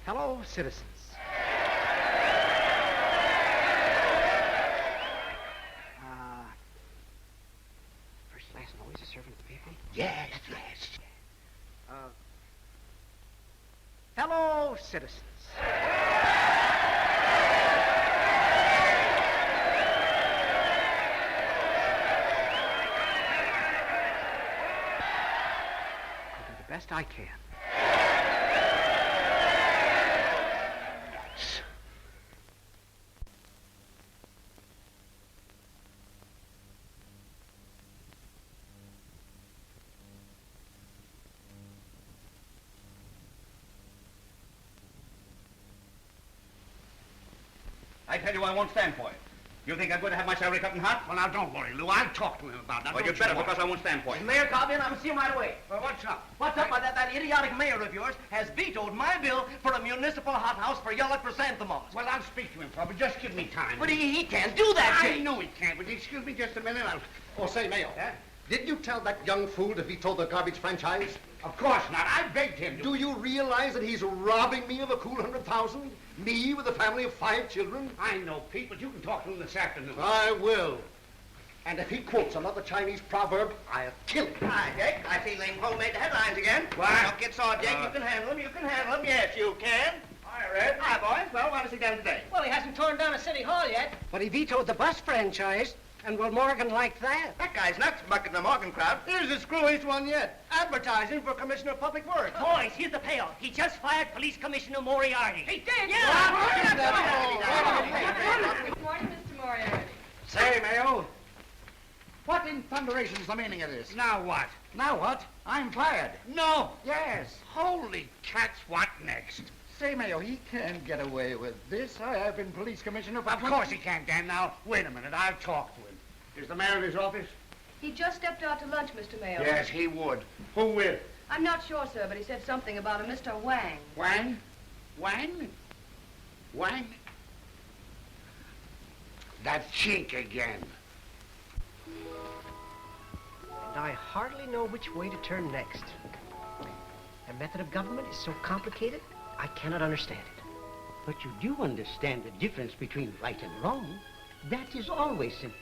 Hello, citizens. First, last, and always a servant of the people? Yes, yes. Hello, citizens. I'll do the best I can. I tell you, I won't stand for it. You think I'm going to have my salary cut in half? Well, now, don't worry, Lou. I'll talk to him about that. Well, you'd better, because I won't stand for it. Mayor Cobb in, I'll see him right away. Well, what's up? What's up? That idiotic mayor of yours has vetoed my bill for a municipal hothouse for yellow chrysanthemums. Well, I'll speak to him, but just give me time. But he can't do that, I Jake. know he can't, but excuse me just a minute. Oh, say, Mayo. Yeah? Did you tell that young fool to veto the garbage franchise? Of course not. I begged him to. Do you realize that he's robbing me of a cool 100,000? Me with a family of 5 children? I know, Pete, but you can talk to him this afternoon. I will. And if he quotes another Chinese proverb, I'll kill him. Hi, Jake. I see Ling Po made the headlines again. What? Don't get sore, Jake. You can handle them. You can handle them. Yes, you can. Hi, Red. Hi, boys. Well, what has he done today? Well, he hasn't torn down a city hall yet. But he vetoed the bus franchise. And will Morgan like that? That guy's nuts, bucking the Morgan crowd. Here's the screwiest one yet. Advertising for Commissioner of Public Works. Boys, here's the payoff. He just fired Police Commissioner Moriarty. He did? Yeah! Good morning, Mr. Moriarty. Say, Mayo, what in thunderation's the meaning of this? Now what? Now what? I'm fired. No. Yes. Holy cats, what next? Say, Mayo, he can't get away with this. I've been police commissioner for... Of course he can't, Dan. Now, wait a minute. I'll talk to him. Is the mayor in his office? He just stepped out to lunch, Mr. Mayo. Yes, he would. Who with? I'm not sure, sir, but he said something about a Mr. Wang. Wang? Wang? Wang? That chink again. And I hardly know which way to turn next. Their method of government is so complicated, I cannot understand it. But you do understand the difference between right and wrong. That is always simple.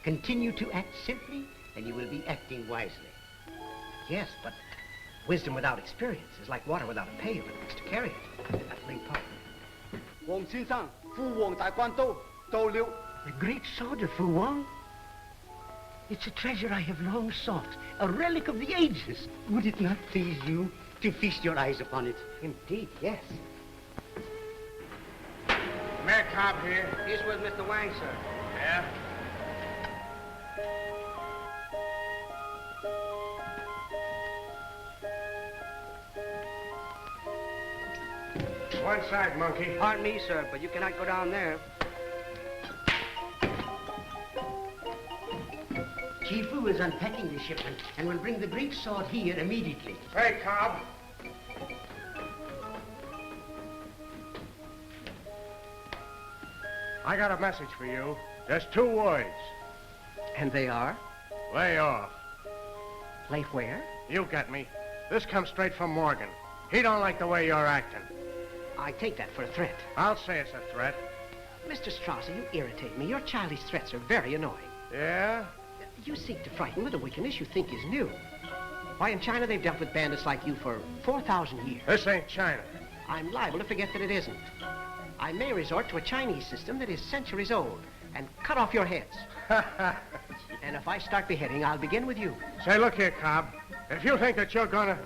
Continue to act simply, and you will be acting wisely. Yes, but wisdom without experience is like water without a pail. It makes to carry it. That's big part. The great sword of Fu Wang? It's a treasure I have long sought, a relic of the ages. Would it not please you to feast your eyes upon it? Indeed, yes. Mayor Cobb here. He's with Mr. Wang, sir. Yeah? One side, monkey. Pardon me, sir, but you cannot go down there. Chifu is unpacking the shipment and will bring the great sword here immediately. Hey, Cobb. I got a message for you. Just 2 words. And they are? Lay off. Lay where? You get me. This comes straight from Morgan. He don't like the way you're acting. I take that for a threat. I'll say it's a threat. Mr. Strasser, you irritate me. Your childish threats are very annoying. Yeah? You seek to frighten with a wickedness you think is new. Why, in China, they've dealt with bandits like you for 4,000 years. This ain't China. I'm liable to forget that it isn't. I may resort to a Chinese system that is centuries old and cut off your heads. And if I start beheading, I'll begin with you. Say, look here, Cobb. If you think that you're gonna...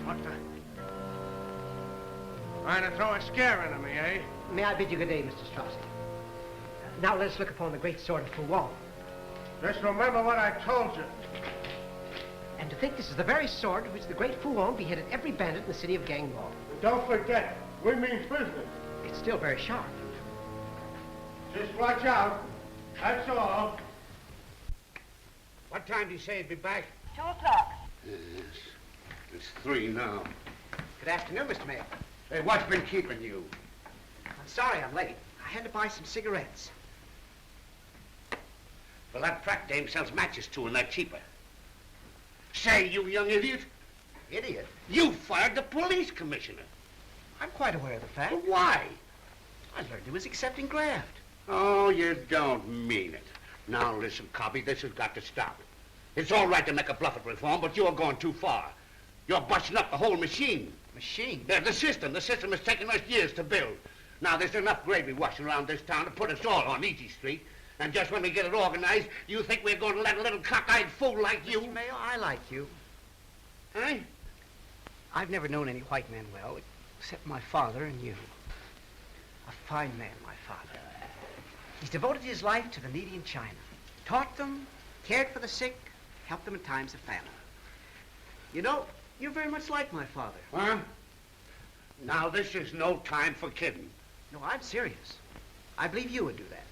What the... Trying to throw a scare into me, eh? May I bid you good day, Mr. Strasser? Now let us look upon the great sword of Fu Wang. Just remember what I told you. And to think this is the very sword with which the great Fu Wang beheaded every bandit in the city of Ganglong. Don't forget, we mean business. It's still very sharp. Just watch out. That's all. What time do you say you'd be back? 2 o'clock. Yes. It's 3 now. Good afternoon, Mr. Mayor. Hey, what's been keeping you? I'm sorry I'm late. I had to buy some cigarettes. Well, that Pratt dame sells matches too, and they're cheaper. Say, you young idiot. Idiot? You fired the police commissioner. I'm quite aware of the fact. But why? I learned he was accepting graft. Oh, you don't mean it. Now, listen, Cobby, this has got to stop. It's all right to make a bluff at reform, but you're going too far. You're busting up the whole machine. Machine? Yeah, the system. The system has taken us years to build. Now, there's enough gravy washing around this town to put us all on Easy Street. And just when we get it organized, you think we're going to let a little cockeyed fool like you... Mr. Mayo, I like you. Eh? I've never known any white men well, except my father and you. A fine man, my father. He's devoted his life to the needy in China. Taught them, cared for the sick, helped them in times of famine. You know, you're very much like my father. Huh? Now, this is no time for kidding. No, I'm serious. I believe you would do that.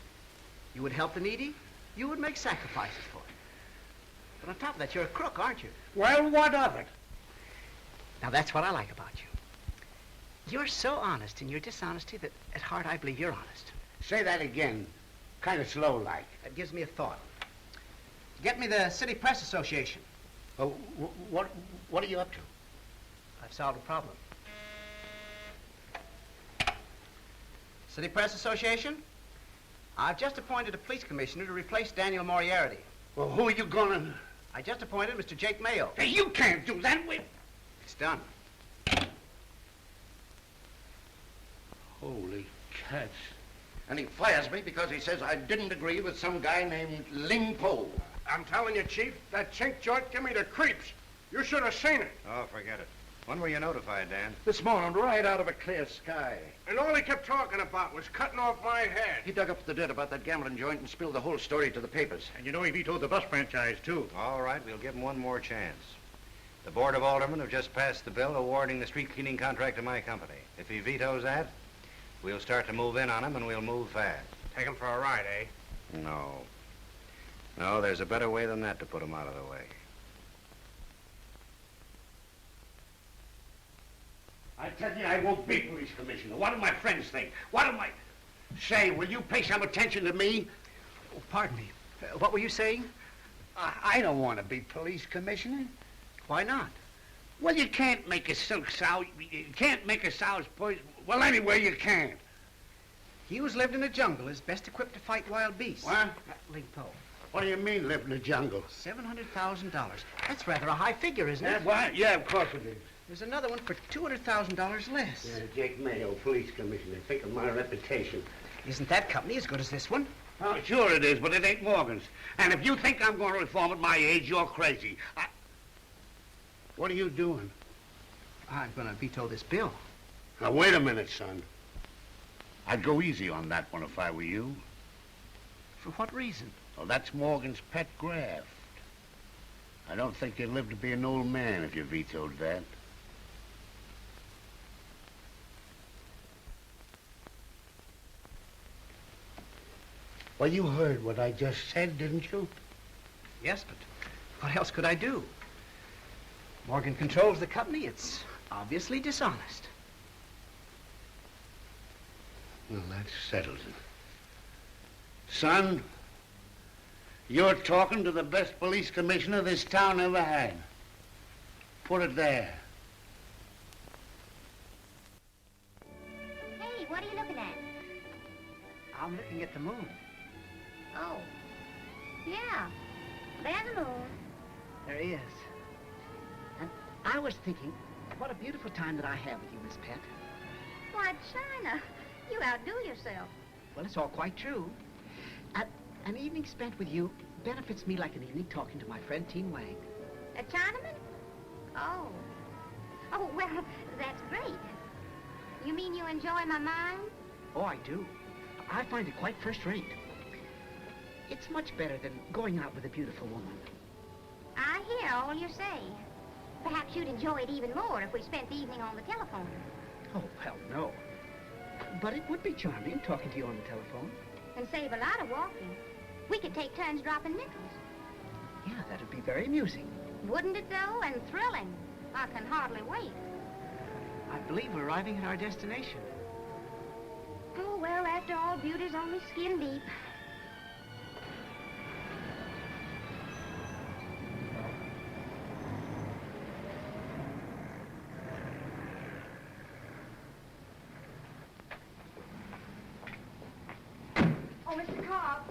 You would help the needy. You would make sacrifices for it. But on top of that, you're a crook, aren't you? Well, what of it? Now, that's what I like about you. You're so honest in your dishonesty that at heart I believe you're honest. Say that again. Kind of slow-like. That gives me a thought. Get me the City Press Association. Oh, what are you up to? I've solved a problem. City Press Association? I've just appointed a police commissioner to replace Daniel Moriarty. Well, who are you gonna... I just appointed Mr. Jake Mayo. Hey, you can't do that. It's done. Holy cats. And he fires me because he says I didn't agree with some guy named Ling Po. I'm telling you, Chief, that chink joint give me the creeps. You should have seen it. Oh, forget it. When were you notified, Dan? This morning, right out of a clear sky. And all he kept talking about was cutting off my head. He dug up the dirt about that gambling joint and spilled the whole story to the papers. And you know he vetoed the bus franchise, too. All right, we'll give him one more chance. The Board of Aldermen have just passed the bill awarding the street cleaning contract to my company. If he vetoes that, we'll start to move in on him, and we'll move fast. Take him for a ride, eh? No. No, there's a better way than that to put him out of the way. I tell you, I won't be police commissioner. What do my friends think? What do my... Say, will you pay some attention to me? Oh, pardon me. What were you saying? I don't want to be police commissioner. Why not? Well, you can't make a silk sow. You can't make a sow's poison. Well, anyway, you can't. He who's lived in the jungle is best equipped to fight wild beasts. What? Ling Po. What do you mean, live in the jungle? $700,000. That's rather a high figure, isn't it? What? Yeah, of course it is. There's another one for $200,000 less. Yeah, Jake Mayo, police commissioner. Think of my reputation. Isn't that company as good as this one? Oh, sure it is, but it ain't Morgan's. And if you think I'm going to reform at my age, you're crazy. What are you doing? I'm going to veto this bill. Now, wait a minute, son. I'd go easy on that one if I were you. For what reason? Well, that's Morgan's pet graft. I don't think you'd live to be an old man if you vetoed that. Well, you heard what I just said, didn't you? Yes, but what else could I do? Morgan controls the company. It's obviously dishonest. Well, that settles it. Son, you're talking to the best police commissioner this town ever had. Put it there. Hey, what are you looking at? I'm looking at the moon. Oh. Yeah. There's the moon. There is. And I was thinking, what a beautiful time that I have with you, Miss Pet. Why, China, you outdo yourself. Well, it's all quite true. An evening spent with you benefits me like an evening talking to my friend Teen Wang. A Chinaman? Oh. Oh, well, that's great. You mean you enjoy my mind? Oh, I do. I find it quite first-rate. It's much better than going out with a beautiful woman. I hear all you say. Perhaps you'd enjoy it even more if we spent the evening on the telephone. Oh, hell no. But it would be charming talking to you on the telephone. And save a lot of walking. We could take turns dropping nickels. Yeah, that'd be very amusing. Wouldn't it, though? And thrilling. I can hardly wait. I believe we're arriving at our destination. Oh, well, after all, beauty's only skin deep. Oh, Mr. Cobb.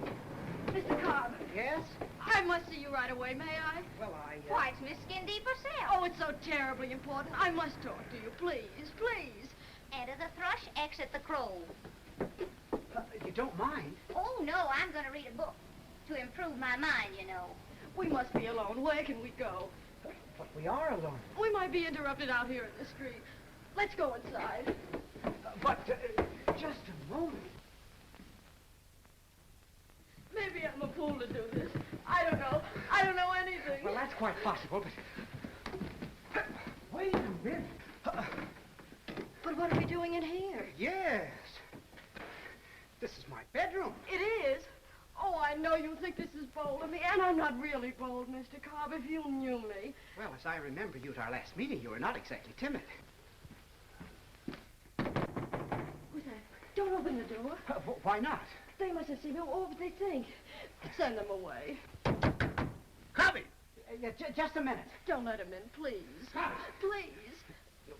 Mr. Cobb. Yes? I must see you right away, may I? Well, Why, it's Miss Skin Deep herself. Oh, it's so terribly important. I must talk to you, please, please. Enter the thrush, exit the crow. You don't mind? Oh, no, I'm going to read a book. To improve my mind, you know. We must be alone. Where can we go? But we are alone. We might be interrupted out here in the street. Let's go inside. But just a moment. Maybe I'm a fool to do this. I don't know. I don't know anything. Well, that's quite possible, but... Wait a minute. But what are we doing in here? Yes. This is my bedroom. It is? Oh, I know you think this is bold of me, and I'm not really bold, Mr. Cobb, if you knew me. Well, as I remember you at our last meeting, you were not exactly timid. Who's that? Don't open the door. Why not? They must have seen me. Oh, but they think. Send them away. Cubby! Just a minute. Don't let him in, please. Please.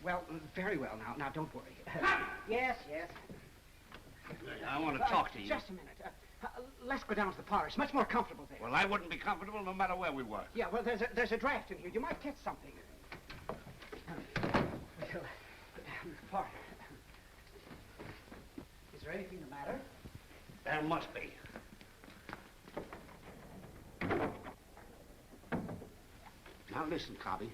Well, very well now. Now, don't worry. Yes, yes. I want to talk to you. Just a minute. Let's go down to the parlor. It's much more comfortable there. Well, I wouldn't be comfortable no matter where we were. Yeah, well, there's a draft in here. You might catch something. Parlor. Is there anything the matter? There must be. Now listen, Cobby.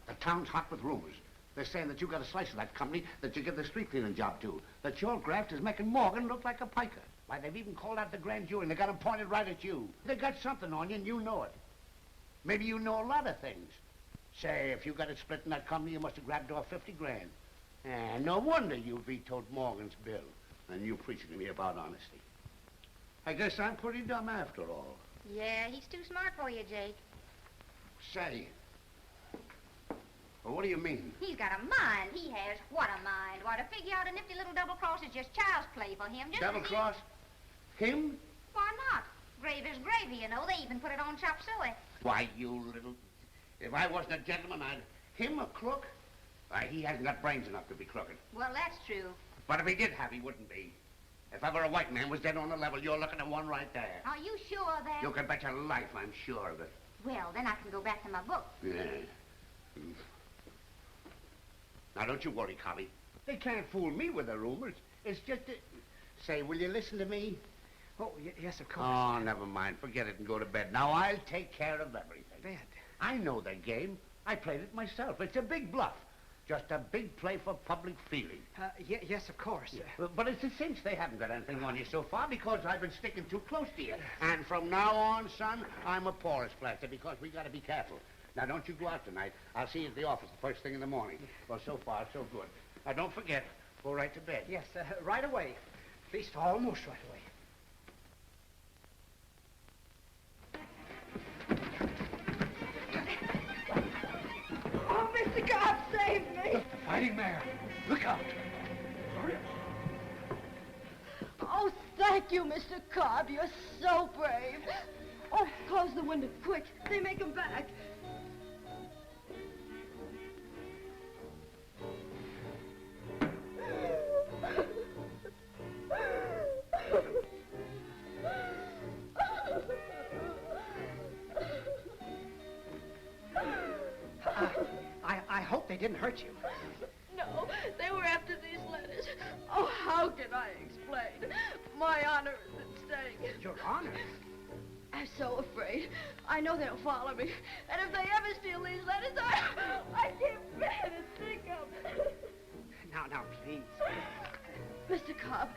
The town's hot with rumors. They're saying that you got a slice of that company that you give the street cleaning job to. That your graft is making Morgan look like a piker. Why, they've even called out the grand jury and they got him pointed right at you. They got something on you and you know it. Maybe you know a lot of things. Say, if you got it split in that company, you must have grabbed off 50 grand. And no wonder you vetoed Morgan's bill. And you preaching to me about honesty. I guess I'm pretty dumb after all. Yeah, he's too smart for you, Jake. Say, Well, what do you mean? He's got a mind, he has. What a mind. Why, to figure out a nifty little double cross is just child's play for him. Just Double cross? Him? Why not? Gravy's gravy, you know. They even put it on chop suey. Why, you little... If I wasn't a gentleman, I'd... Him a crook? Why, he hasn't got brains enough to be crooked. Well, that's true. But if he did have, he wouldn't be. If ever a white man was dead on the level, you're looking at one right there. Are you sure that... You can bet your life I'm sure of it. Well, then I can go back to my book. Yeah. Now, don't you worry, Collie. They can't fool me with the rumors. It's just a... Say, will you listen to me? Oh, yes, of course. Oh, never mind. Forget it and go to bed. Now, I'll take care of everything. Bed? I know the game. I played it myself. It's a big bluff. Just a big play for public feeling. Yes, of course. But it's a cinch they haven't got anything on you so far because I've been sticking too close to you. And from now on, son, I'm a porous plaster because we got to be careful. Now, don't you go out tonight. I'll see you at the office the first thing in the morning. Well, so far, so good. Now, don't forget, go right to bed. Yes, right away. At least almost right away. Oh, Mr. Cobb, save me! The fighting mare. Look out. Hurry up. Oh, thank you, Mr. Cobb. You're so brave. Oh, close the window, quick. They make him back. I hope they didn't hurt you. No, they were after these letters. Oh, how can I explain? My honor is at stake. Your honor? I'm so afraid. I know they'll follow me. And if they ever steal these letters, I can't bear to think of it. Now, please. Mr. Cobb,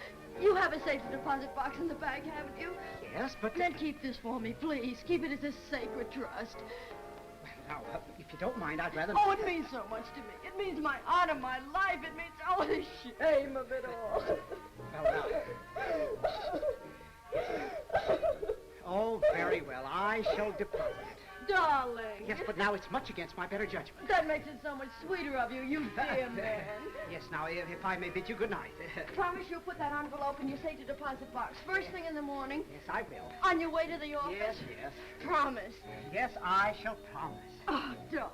you have a safety deposit box in the bank, haven't you? Yes, but... Then keep this for me, please. Keep it as a sacred trust. Now, if you don't mind, I'd rather... Oh, it means so much to me. It means my honor, my life. It means, oh, the shame of it all. Well, now. Oh, very well. I shall deposit it. Darling. Yes, but now it's much against my better judgment. That makes it so much sweeter of you, you dear man. Yes, now, if I may bid you good night. Promise you'll put that envelope in your safety deposit box first thing in the morning. Yes, I will. On your way to the office? Yes, yes. Promise. Yes, I shall promise. Oh, darling.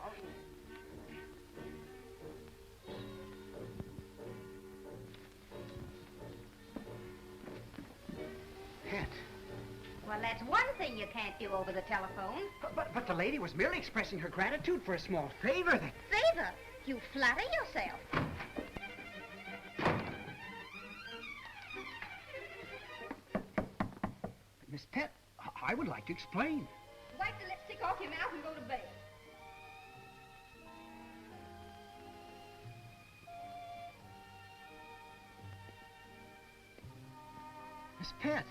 Pet. Well, that's one thing you can't do over the telephone. But the lady was merely expressing her gratitude for a small favor that... Favor? You flatter yourself. But Miss Pet, I would like to explain. Wipe the lipstick off your mouth and go to bed. Miss Pet,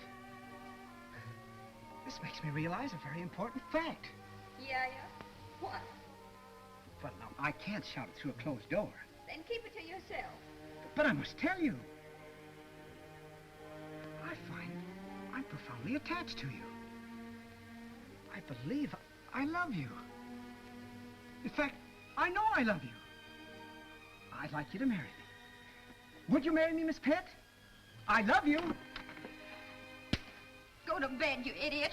this makes me realize a very important fact. Yeah? What? Well, now, I can't shout it through a closed door. Then keep it to yourself. But I must tell you. I find I'm profoundly attached to you. I believe I love you. In fact, I know I love you. I'd like you to marry me. Would you marry me, Miss Pet? I love you. Go to bed, you idiot.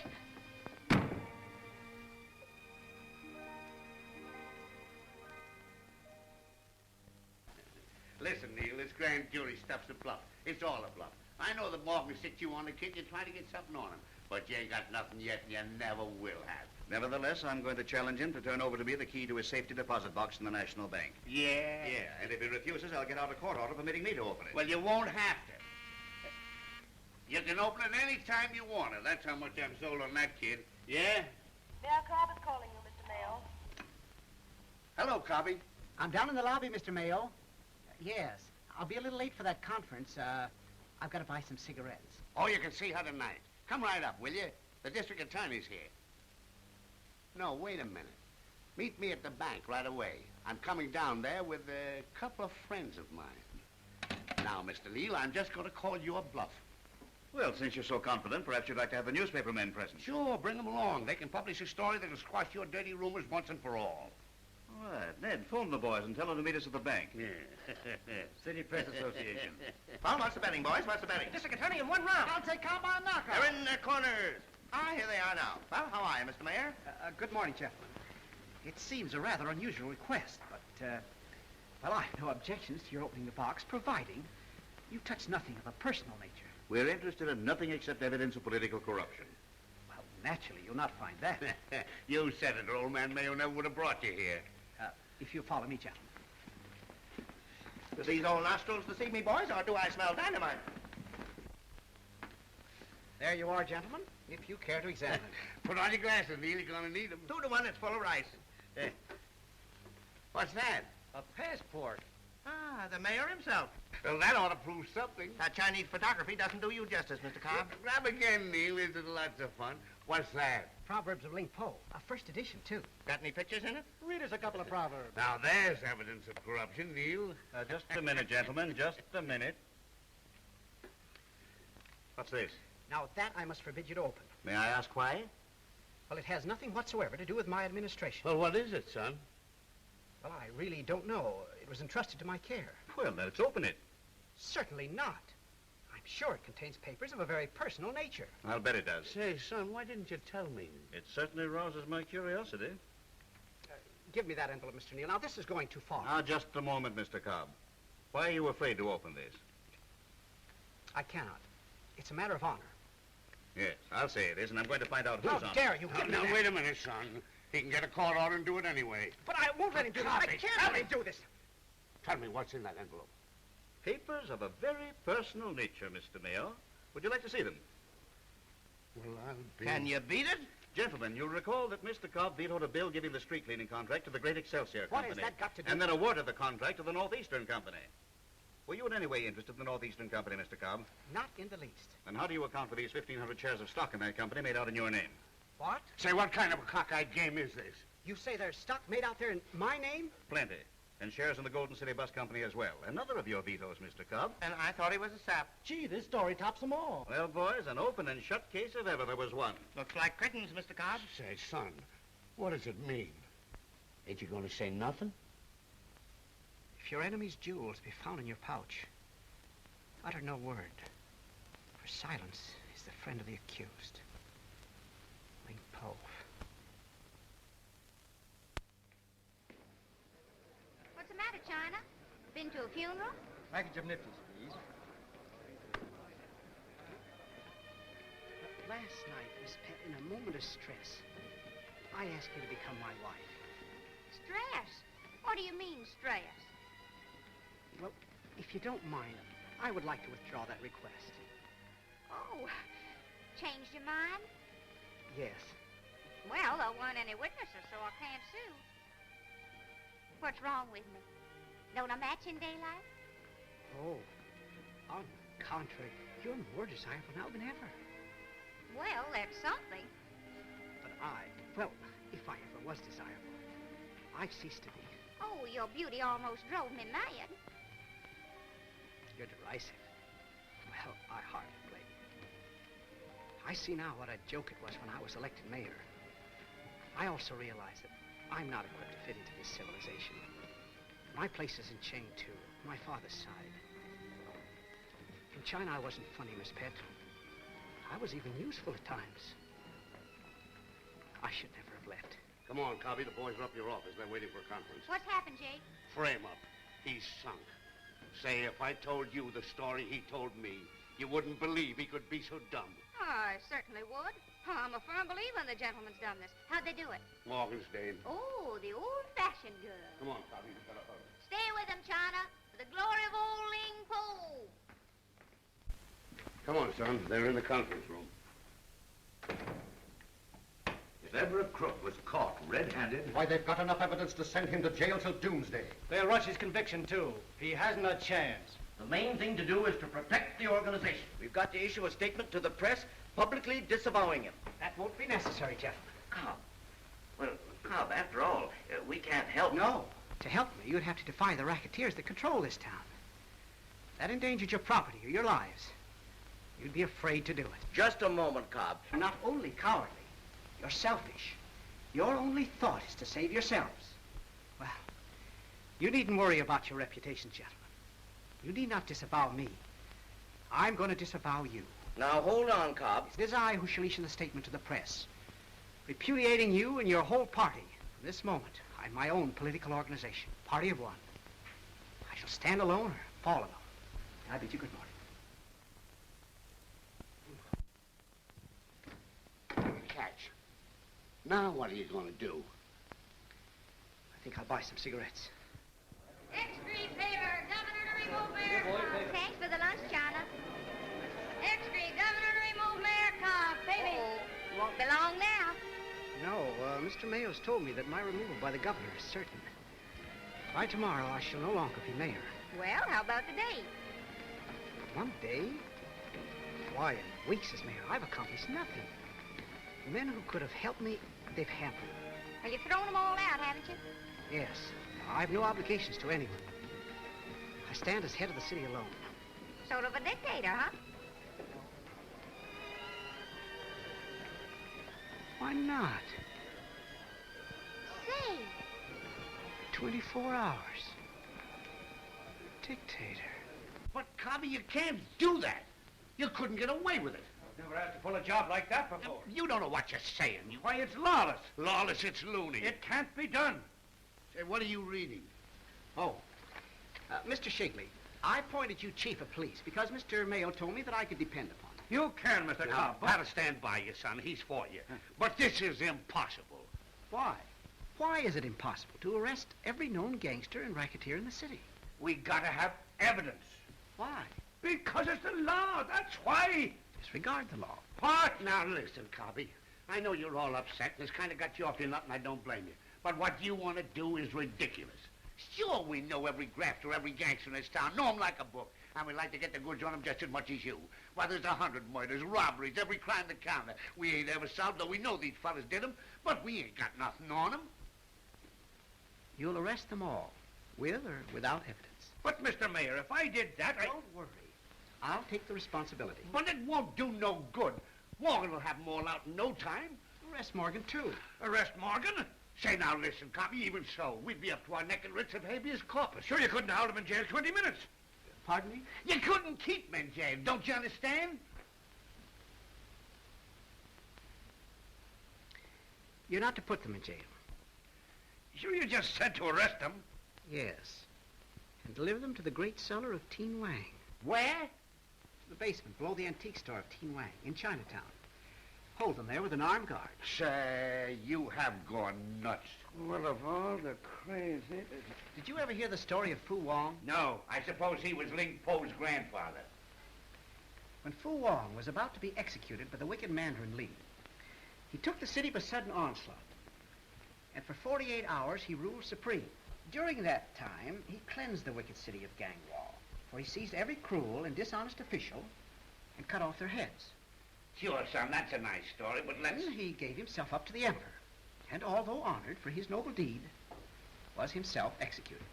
Listen, Neil, this grand jury stuff's a bluff. It's all a bluff. I know that Morgan sticked you on the kid. You're trying to get something on him. But you ain't got nothing yet, and you never will have. Nevertheless, I'm going to challenge him to turn over to me the key to his safety deposit box in the National Bank. Yeah? Yeah, and if he refuses, I'll get out a court order permitting me to open it. Well, you won't have to. You can open it any time you want it. That's how much I'm sold on that kid. Yeah? Mayor Cobb is calling you, Mr. Mayo. Hello, Cobby. I'm down in the lobby, Mr. Mayo. Yes. I'll be a little late for that conference. I've got to buy some cigarettes. Oh, you can see her tonight. Come right up, will you? The district attorney's here. No, wait a minute. Meet me at the bank right away. I'm coming down there with a couple of friends of mine. Now, Mr. Neal, I'm just going to call you a bluff. Well, since you're so confident, perhaps you'd like to have the newspaper men present. Sure, bring them along. They can publish a story that'll squash your dirty rumors once and for all. All right. Ned, phone the boys and tell them to meet us at the bank. Yeah. City Press Association. Well, what's the betting, boys? What's the betting? District Attorney in 1 round. I'll take Cobb by knockout. They're in their corners. Ah, here they are now. Well, how are you, Mr. Mayor? Good morning, gentlemen. It seems a rather unusual request, but, well, I have no objections to your opening the box, providing you touch nothing of a personal nature. We're interested in nothing except evidence of political corruption. Well, naturally, you'll not find that. You said it, or old man Mayo never would have brought you here. If you follow me, gentlemen. Do these old nostrils deceive me, boys, or do I smell dynamite? There you are, gentlemen, if you care to examine it. Put on your glasses, Neil. You're going to need them. 2 to 1, it's full of rice. What's that? A passport. Ah, the mayor himself. Well, that ought to prove something. That Chinese photography doesn't do you justice, Mr. Cobb. Grab again, Neil. Isn't lots of fun? What's that? Proverbs of Ling Po, a first edition, too. Got any pictures in it? Read us a couple of proverbs. Now, there's evidence of corruption, Neil. Just a minute, gentlemen. Just a minute. What's this? Now, that I must forbid you to open. May I ask why? Well, it has nothing whatsoever to do with my administration. Well, what is it, son? Well, I really don't know. It was entrusted to my care. Well, let's open it. Certainly not. I'm sure it contains papers of a very personal nature. I'll bet it does. Say, son, why didn't you tell me? It certainly rouses my curiosity. Give me that envelope, Mr. Neal. Now, this is going too far. Now, just a moment, Mr. Cobb. Why are you afraid to open this? I cannot. It's a matter of honor. Yes, I'll say it is, and I'm going to find out who's on it. How dare you give me Now, that? wait a minute, son. He can get a court order and do it anyway. But I won't let him do this. I can't let him do this. Tell me what's in that envelope. Papers of a very personal nature, Mr. Mayo. Would you like to see them? Well, I'll be... Can you beat it? Gentlemen, you'll recall that Mr. Cobb vetoed a bill giving the street cleaning contract to the Great Excelsior What Company. has that got to do And with then awarded the contract to the Northeastern Company. Were you in any way interested in the Northeastern Company, Mr. Cobb? Not in the least. And how do you account for these 1,500 shares of stock in that company made out in your name? What? Say, what kind of a cockeyed game is this? You say there's stock made out there in my name? Plenty. And shares in the Golden City Bus Company as well. Another of your vetoes, Mr. Cobb. And I thought he was a sap. Gee, this story tops them all. Well, boys, an open and shut case if ever there was one. Looks like curtains, Mr. Cobb. Say, son, what does it mean? Ain't you going to say nothing? If your enemy's jewels be found in your pouch, utter no word, for silence is the friend of the accused. Ling Po. What's the matter, China? Been to a funeral? Package of nifties, please. Last night, Miss Pet, in a moment of stress, I asked you to become my wife. Stress? What do you mean, stress? Well, if you don't mind, I would like to withdraw that request. Oh, changed your mind? Yes. Well, there weren't any witnesses, so I can't sue. What's wrong with me? Don't I match in daylight? Oh, on the contrary, you're more desirable now than ever. Well, that's something. But well, if I ever was desirable, I've ceased to be. Oh, your beauty almost drove me mad. You're derisive. Well, I hardly blame you. I see now what a joke it was when I was elected mayor. I also realize that I'm not equipped to fit into this civilization. My place is in Cheng, too, my father's side. In China, I wasn't funny, Miss Pet. I was even useful at times. I should never have left. Come on, Cobby. The boys are up your office. They're waiting for a conference. What's happened, Jake? Frame up. He's sunk. Say, if I told you the story he told me, you wouldn't believe he could be so dumb. Oh, I certainly would. I'm a firm believer in the gentleman's dumbness. How'd they do it? Morgenstein. Oh, the old-fashioned girl. Come on, Cobby. We've got a hurry. Stay with him, China, for the glory of old Ling Po. Come on, son. They're in the conference room. If ever a crook was caught red-handed... Why, they've got enough evidence to send him to jail till doomsday. They'll rush his conviction, too. He hasn't a chance. The main thing to do is to protect the organization. We've got to issue a statement to the press publicly disavowing him. That won't be necessary, gentlemen. Cobb. Well, Cobb, after all, we can't help... No. To help me, you'd have to defy the racketeers that control this town. That endangered your property or your lives. You'd be afraid to do it. Just a moment, Cobb. You're not only cowardly, you're selfish. Your only thought is to save yourselves. Well, You needn't worry about your reputation, gentlemen. You need not disavow me. I'm going to disavow you. Now, hold on, Cobb. It is I who shall issue the statement to the press, repudiating you and your whole party. From this moment, I'm my own political organization, party of one. I shall stand alone or fall alone. I bid you good morning. Catch. Now what are you going to do? I think I'll buy some cigarettes. Extra favor, Governor to remove Mayor. Thanks for the lunch, China. Extra Governor to remove Mayor Cobb. Baby, won't be long now. No, Mr. Mayo's told me that my removal by the governor is certain. By tomorrow, I shall no longer be mayor. Well, how about today? One day? Why, in weeks as mayor, I've accomplished nothing. The men who could have helped me, they've hampered me. Well, you've thrown them all out, haven't you? Yes, I've no obligations to anyone. I stand as head of the city alone. Sort of a dictator, huh? Why not? Say, 24 hours. Dictator. But, Cobby, you can't do that. You couldn't get away with it. Never had to pull a job like that before. You don't know what you're saying. Why, it's lawless. Lawless, it's loony. It can't be done. Say, what are you reading? Oh, Mr. Shigley, I appointed you chief of police because Mr. Mayo told me that I could depend upon you. You can, Mr. Now, Cobb. Pat'll stand by you, son. He's for you. But this is impossible. Why? Why is it impossible to arrest every known gangster and racketeer in the city? We gotta have evidence. Why? Because it's the law, that's why. Disregard the law. What? Now, listen, Cobby. I know you're all upset, and it's kind of got you off your nut, and I don't blame you. But what you want to do is ridiculous. Sure, we know every grafter, every gangster in this town, know him like a book. And we like to get the goods on him just as much as you. Why, there's 100 murders, robberies, every crime that counted. We ain't ever solved, though we know these fellas did them, but we ain't got nothing on them. You'll arrest them all, with or without evidence. But, Mr. Mayor, if I did that, Don't worry. I'll take the responsibility. But it won't do no good. Morgan will have them all out in no time. Arrest Morgan, too. Arrest Morgan? Say, now, listen, Cobby, even so, we'd be up to our neck in writs of habeas corpus. Sure, you couldn't hold him in jail 20 minutes. Pardon me? You couldn't keep him in jail, don't you understand? You're not to put them in jail. Sure, you just said to arrest them. Yes. And deliver them to the great cellar of Teen Wang. Where? The basement below the antique store of Teen Wang in Chinatown. Hold them there with an armed guard. Say, you have gone nuts. Well, of all the crazy... Did you ever hear the story of Fu Wong? No, I suppose he was Ling Po's grandfather. When Fu Wong was about to be executed by the wicked Mandarin Li, he took the city by sudden onslaught. And for 48 hours, he ruled supreme. During that time, he cleansed the wicked city of Gangwall, for he seized every cruel and dishonest official and cut off their heads. Sure, son, that's a nice story, but let's... Then he gave himself up to the emperor, and although honored for his noble deed, was himself executed,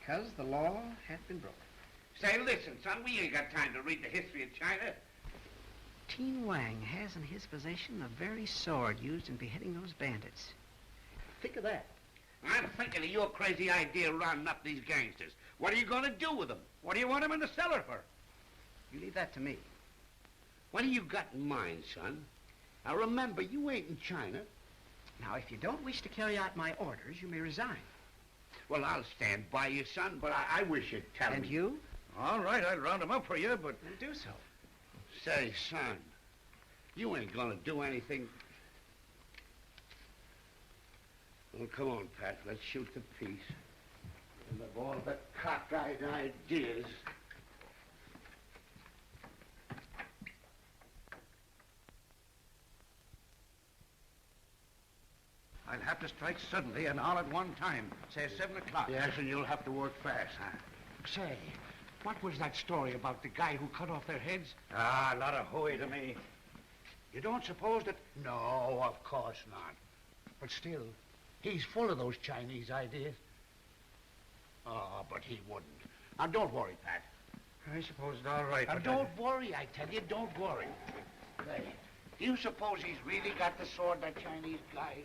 because the law had been broken. Say, listen, son, we ain't got time to read the history of China. Teen Wang has in his possession the very sword used in beheading those bandits. Think of that. I'm thinking of your crazy idea of rounding up these gangsters. What are you going to do with them? What do you want him in the cellar for? You leave that to me. What do you got in mind, son? Now, remember, you ain't in China. Now, if you don't wish to carry out my orders, you may resign. Well, I'll stand by you, son, but I wish you'd tell me. And you? All right, I'll round him up for you, but... Then do so. Say, son, you ain't going to do anything... Well, come on, Pat, let's shoot the piece. And of all the cockeyed ideas... I'll have to strike suddenly and all at one time. Say 7 o'clock. Yes, and you'll have to work fast. Say, what was that story about the guy who cut off their heads? Ah, a lot of hooey to me. You don't suppose that... No, of course not. But still, he's full of those Chinese ideas. Oh, but he wouldn't. Now, don't worry, Pat. I suppose it's all right, Now, but don't worry, I tell you, don't worry. Say, do you suppose he's really got the sword, that Chinese guy?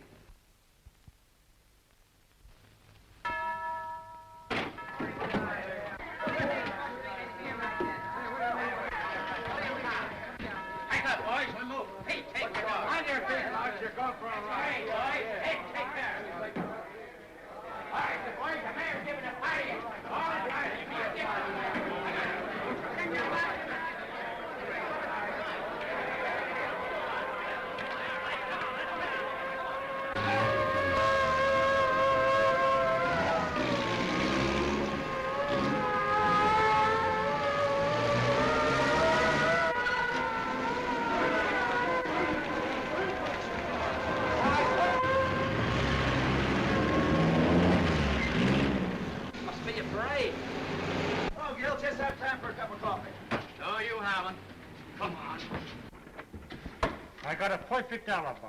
I got a perfect alibi.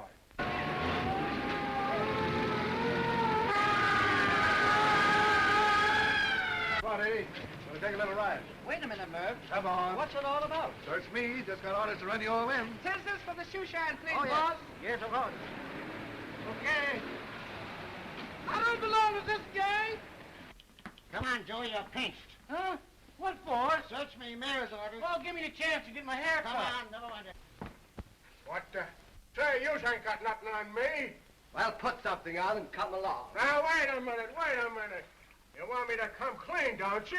Buddy, wanna take a little ride? Wait a minute, Merv. Come on. What's it all about? Search me. Just got orders to run you all in. Tell this for the shoe shine, please, Oh, yes. boss. Yes, of course. Okay. I don't belong to this gang. Come on, Joey, you're pinched. Huh? What for? Search me, mayor's orders. Well, give me the chance to get my hair cut. Come on, never mind it. What the? Say, you ain't got nothing on me. Well, put something on and come along. Now, wait a minute. You want me to come clean, don't you?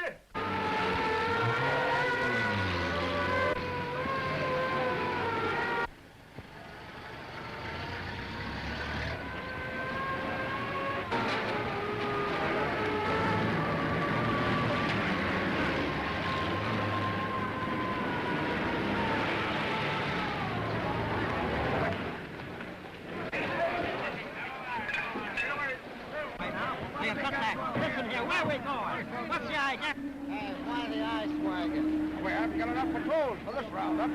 Hey, cut back. Listen here, where are we going? What's the idea? Hey, why the eye swagging? We haven't got enough patrols for this roundup.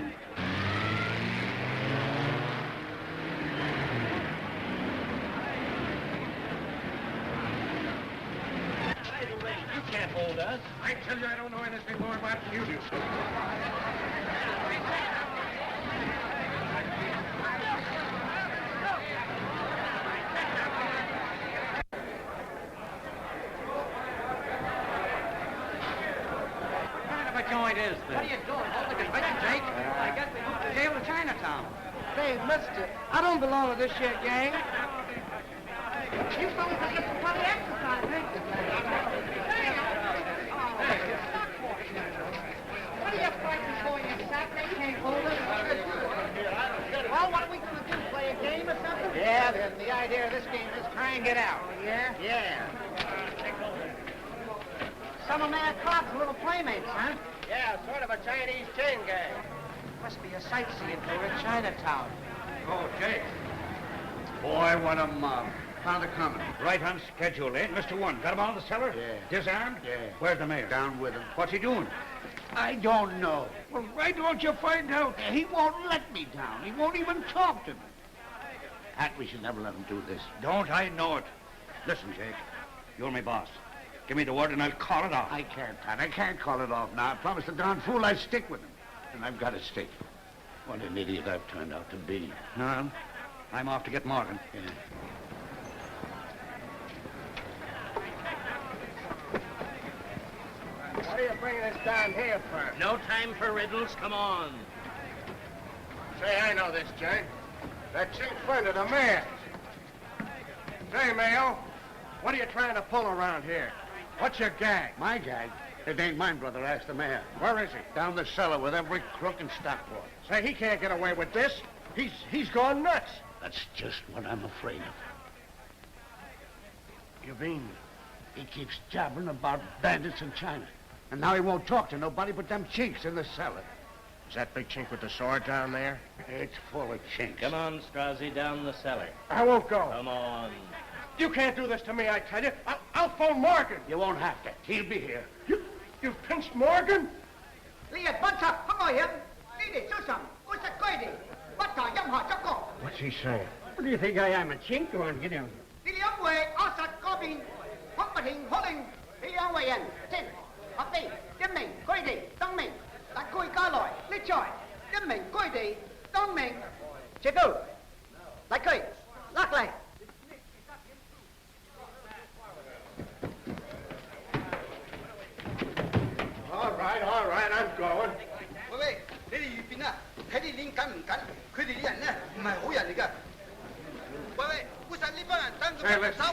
You can't hold us. I tell you, I don't know anything more about it than you do. What joint is this? What are you doing? Hold the conviction, Jake. I guess they moved the jail to Chinatown. Say, mister, I don't belong to this shit gang. You fellas are getting plenty exercise, eh? What are you fighting for, you sack? They can't hold us. Well, what are we going to do? Play a game or something? Yeah, the idea of this game is try and get out. Yeah? Yeah. Some of Mayor Clark's little playmates, huh? Yeah, sort of a Chinese chain gang. Must be a sightseeing tour in Chinatown. Oh, Jake. Boy, what a mob. Found it coming. Right on schedule, eh? Mr. One, got him out of the cellar? Yeah. Disarmed? Yeah. Where's the mayor? Down with him. What's he doing? I don't know. Well, why don't you find out? He won't let me down. He won't even talk to me. Pat, we should never let him do this. Don't I know it? Listen, Jake. You're my boss. Give me the word and I'll call it off. I can't, Pat. I can't call it off now. I promised the darn fool I'd stick with him. And I've got to stick. What an idiot I've turned out to be. No, I'm off to get Morgan. Yeah. What are you bringing us down here for? No time for riddles. Come on. Say, I know this, Jay. That chink friend of the mayor's. Say, Mayo, what are you trying to pull around here? What's your gag? My gag? It ain't mine, brother. Ask the mayor. Where is he? Down the cellar with every crook in Stockport. Say, he can't get away with this. He's gone nuts. That's just what I'm afraid of. You mean? He keeps jabbering about bandits in China. And now he won't talk to nobody but them chinks in the cellar. Is that big chink with the sword down there? It's full of chinks. Come on, Strozzi, down the cellar. I won't go. Come on. You can't do this to me, I tell you. I'll phone Morgan. You won't have to. He'll be here. You've pinched Morgan? 你日不插不外人，你哋做什？我實規定，不談任何執過。 What's he saying? What do you think I am, a chink? Go on, get down. 你兩位阿實嗰邊，可不停可令你兩位人正合地一名規地當明，但區家來呢在一名規地當明，這高嚟區落嚟。 All right, I'm going. 喂喂，你哋預邊啊？睇你臉緊唔緊？佢哋啲人咧唔係好人嚟㗎。喂喂，烏實呢幫人等住佢手，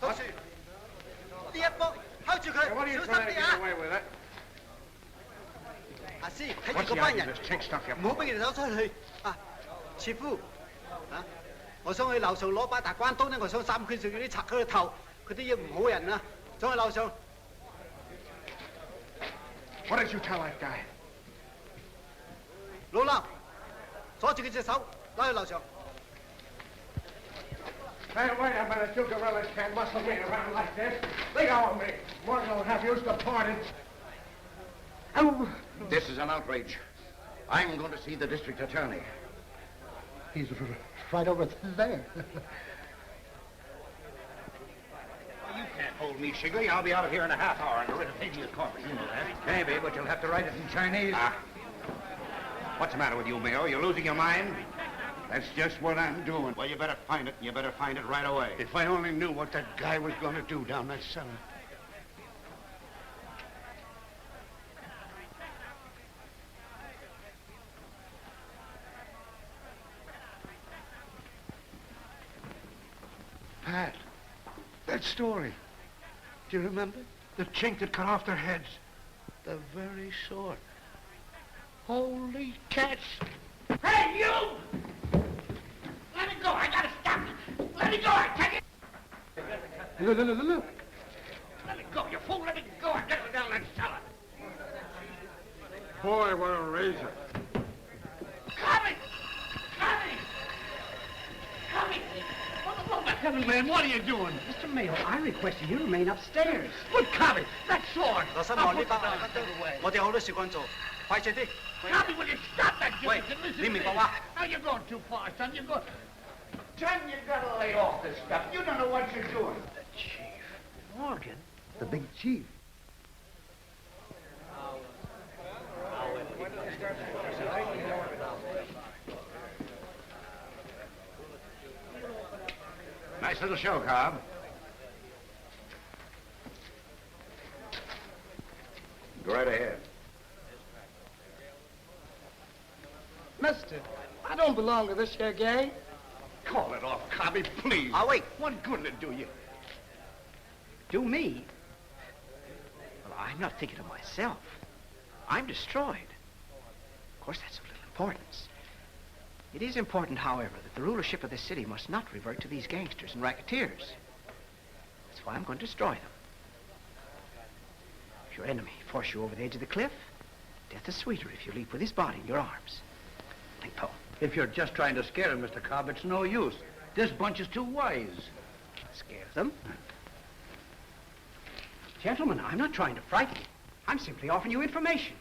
老樹，呢一波睺住佢， What are you 小心 trying to 啲 get 啊！ away with it? 阿師，睇 What's 住 the 嗰班 idea 人 of，this chink stuff you 唔好俾佢哋走出去啊！切夫，啊！我想去樓上攞把大關刀咧，我想三拳上叫啲拆佢個頭，佢啲嘢唔好人啊！想去樓上。 What did you tell that guy? 老衲，鎖住佢隻手，拉去樓上。 Hey, wait a minute. You gorillas can't muscle me around like this. Let go of me. Morgan will have you deported. This is an outrage. I'm going to see the district attorney. He's right over there. You can't hold me, Shigley. I'll be out of here in a half hour on the writ of habeas corpus. You know that. Maybe, but you'll have to write it in Chinese. What's the matter with you, Mayo? You losing your mind? That's just what I'm doing. Well, you better find it, and you better find it right away. If I only knew what that guy was going to do down that cellar. Pat, that story. Do you remember? The chink that cut off their heads. The very sort. Holy cats! Hey, you! Let it go. I gotta stop you. Let it go. I take it. Look. Let it go, you fool. Let it go. I get it down that cellar. Boy, what a razor. Coming! Heaven, man, what are you doing? Mr. Mayo, I request you remain upstairs. But, Cobby, that sword! I'll put it down. Cobby, will you stop that Wait, gibberish and listen leave me to for what? Now, you're going too far, son. You're going... Son, you gotta lay off this stuff. You don't know what you're doing. The chief. Morgan? The big chief. Nice little show, Cobb. Go right ahead. Mister, I don't belong to this here gang. Call it off, Cobby, please. Wait. What good will it do you? Do me? Well, I'm not thinking of myself. I'm destroyed. Of course, that's of little importance. It is important, however, that the rulership of this city must not revert to these gangsters and racketeers. That's why I'm going to destroy them. If your enemy force you over the edge of the cliff, death is sweeter if you leap with his body in your arms. Think, Paul. If you're just trying to scare him, Mr. Cobb, it's no use. This bunch is too wise. Scare them? Gentlemen, I'm not trying to frighten you. I'm simply offering you information.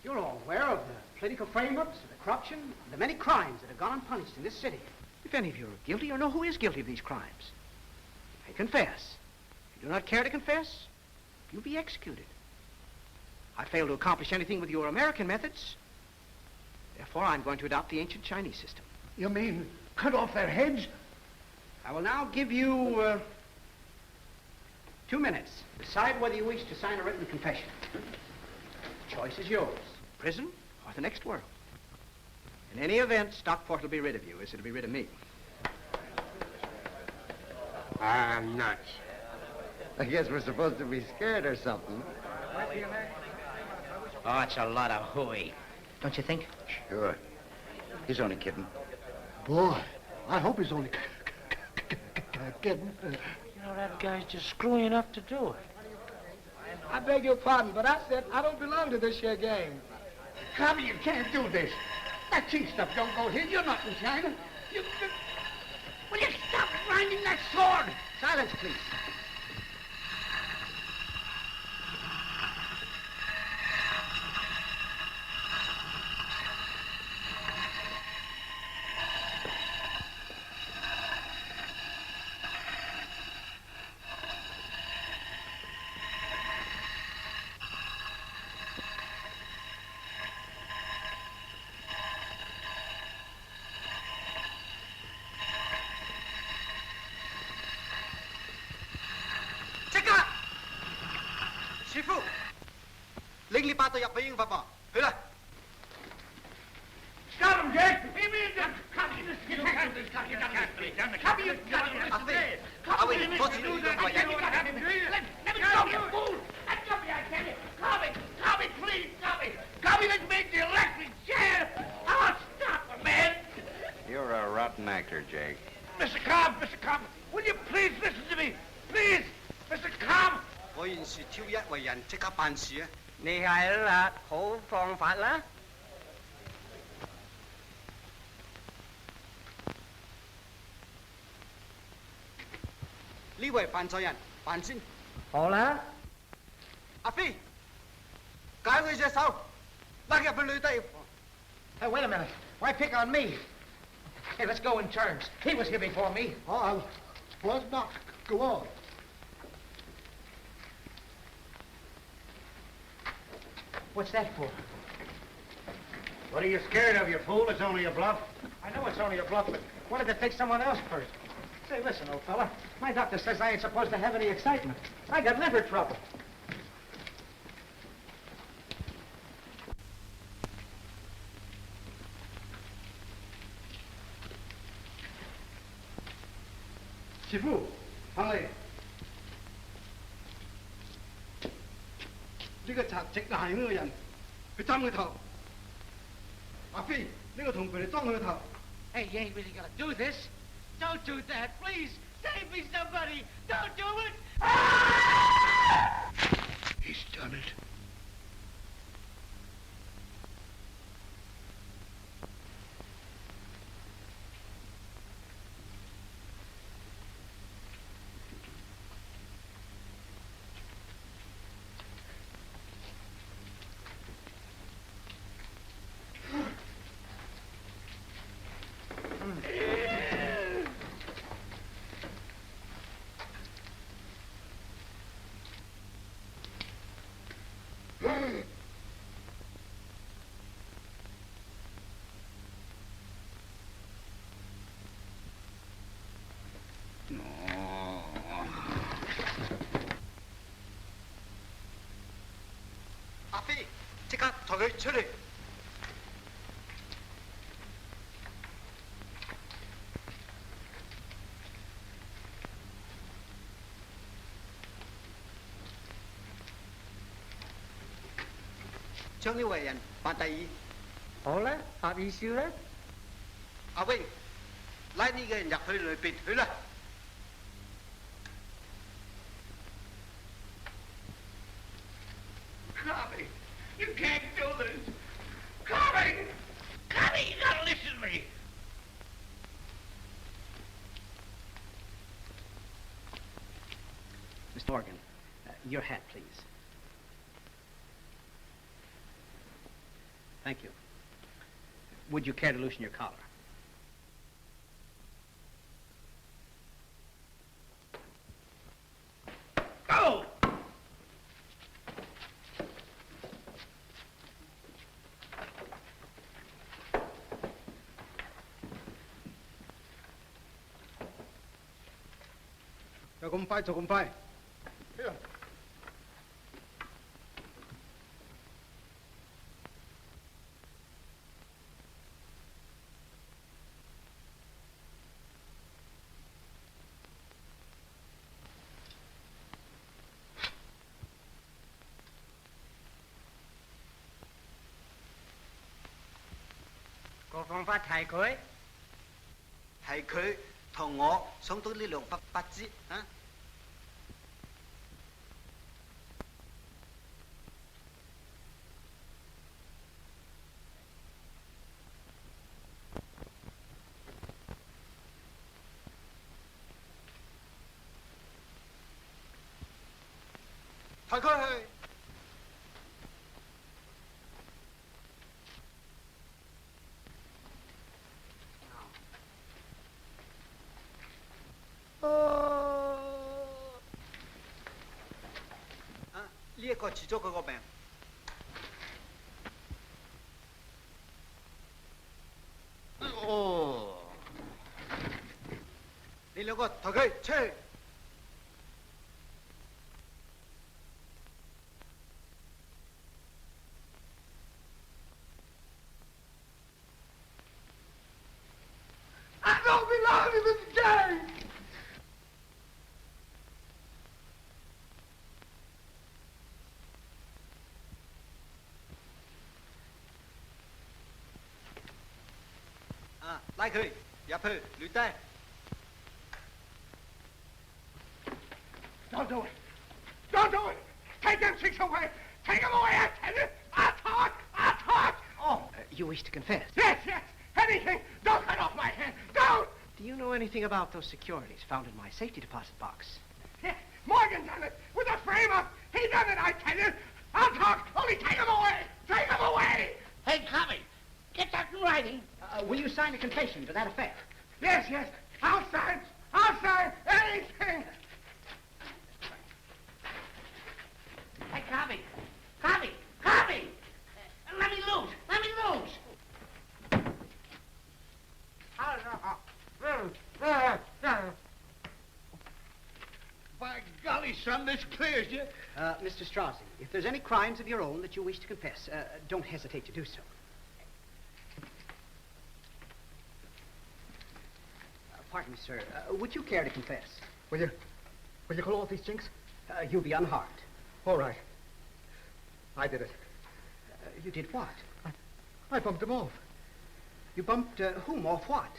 You're all aware of the political frame-ups, of the corruption, and the many crimes that have gone unpunished in this city. If any of you are guilty or know who is guilty of these crimes, you may confess. If you do not care to confess, you'll be executed. I failed to accomplish anything with your American methods. Therefore, I'm going to adopt the ancient Chinese system. You mean cut off their heads? I will now give you 2 minutes. Decide whether you wish to sign a written confession. The choice is yours. Prison or the next world. In any event, Stockport will be rid of you, as it'll be rid of me. I'm nuts. I guess we're supposed to be scared or something. Oh, it's a lot of hooey. Don't you think? Sure. He's only kidding. Boy, I hope he's only kidding. You know, that guy's just screwy enough to do it. I beg your pardon, but I said I don't belong to this here gang. Cobby, you can't do this. That cheap stuff don't go here. You're not in China. Will you stop grinding that sword? Silence, please. Stop him, Jake! Cobby, you can't do this. Cobby, you can't do this. Cobby, you can't do this. Cobby, you can't do this. Let me go, you fool! Let me, I tell you. Cobby, please, Cobby. Cobby, let's make the electric chair. Oh, stop him, man. You're a rotten actor, Jake. Mr. Cobb, will you please listen to me? Please, Mr. Cobb. 我現時挑一為人，即刻辦事啊！你係啦，好方法啦。呢位犯罪人，辦先。好啦。阿飛，解佢隻手，拉入去女低。Hey, wait a minute. Why pick on me? Hey, let's go in turns. He was here before me. Oh, I was not. Go on. What's that for? What are you scared of, you fool? It's only a bluff. I know it's only a bluff, but wanted to take someone else first. Say, listen, old fella. My doctor says I ain't supposed to have any excitement. I got liver trouble.師傅，行嚟。呢個賊直硬呢個人，佢針佢頭。阿飛，呢個銅盆嚟裝佢個頭。Hey, you ain't really gonna do this. Don't do that, please. Save me, somebody. Don't do it. He's done it.阿飛，即刻抬佢出嚟！將呢位人辦第二。好啦，合意笑啦。阿榮，拉呢個人入去裏邊去啦。Connie, you can't do this. Connie! Connie, you gotta listen to me. Mr. Morgan, your hat, please. Thank you. Would you care to loosen your collar? Go!有咁快做咁快。個方法提佢，係佢同我想到呢兩筆不知啊！抬佢去。呢一個治咗佢個病。哦，你兩個抬佢出去。I don't belong to this gang! À, 拉佢入去，捋低。Don't do it. Don't do it. Take them chicks away. Take them away, I tell you. I'll talk. I'll talk. Oh, you wish to confess? Yes, yes. Anything. Don't cut off my hand. Don't. Do you know anything about those securities found in my safety deposit box? Yes, Morgan done it. With a frame up. He done it, I tell you. I'll talk. Only take them away. Take them away. Hey, Tommy, get that in writing. Will you sign a confession to that effect? Yes, yes. I'll sign anything. Hey, Cobby! Let me loose! By golly, son, this clears you. Mr. Straussy, if there's any crimes of your own that you wish to confess, don't hesitate to do so. Pardon me, sir. Would you care to confess? Will you call off these jinks? You'll be unharmed. All right. I did it. You did what? I bumped him off. You bumped whom off what?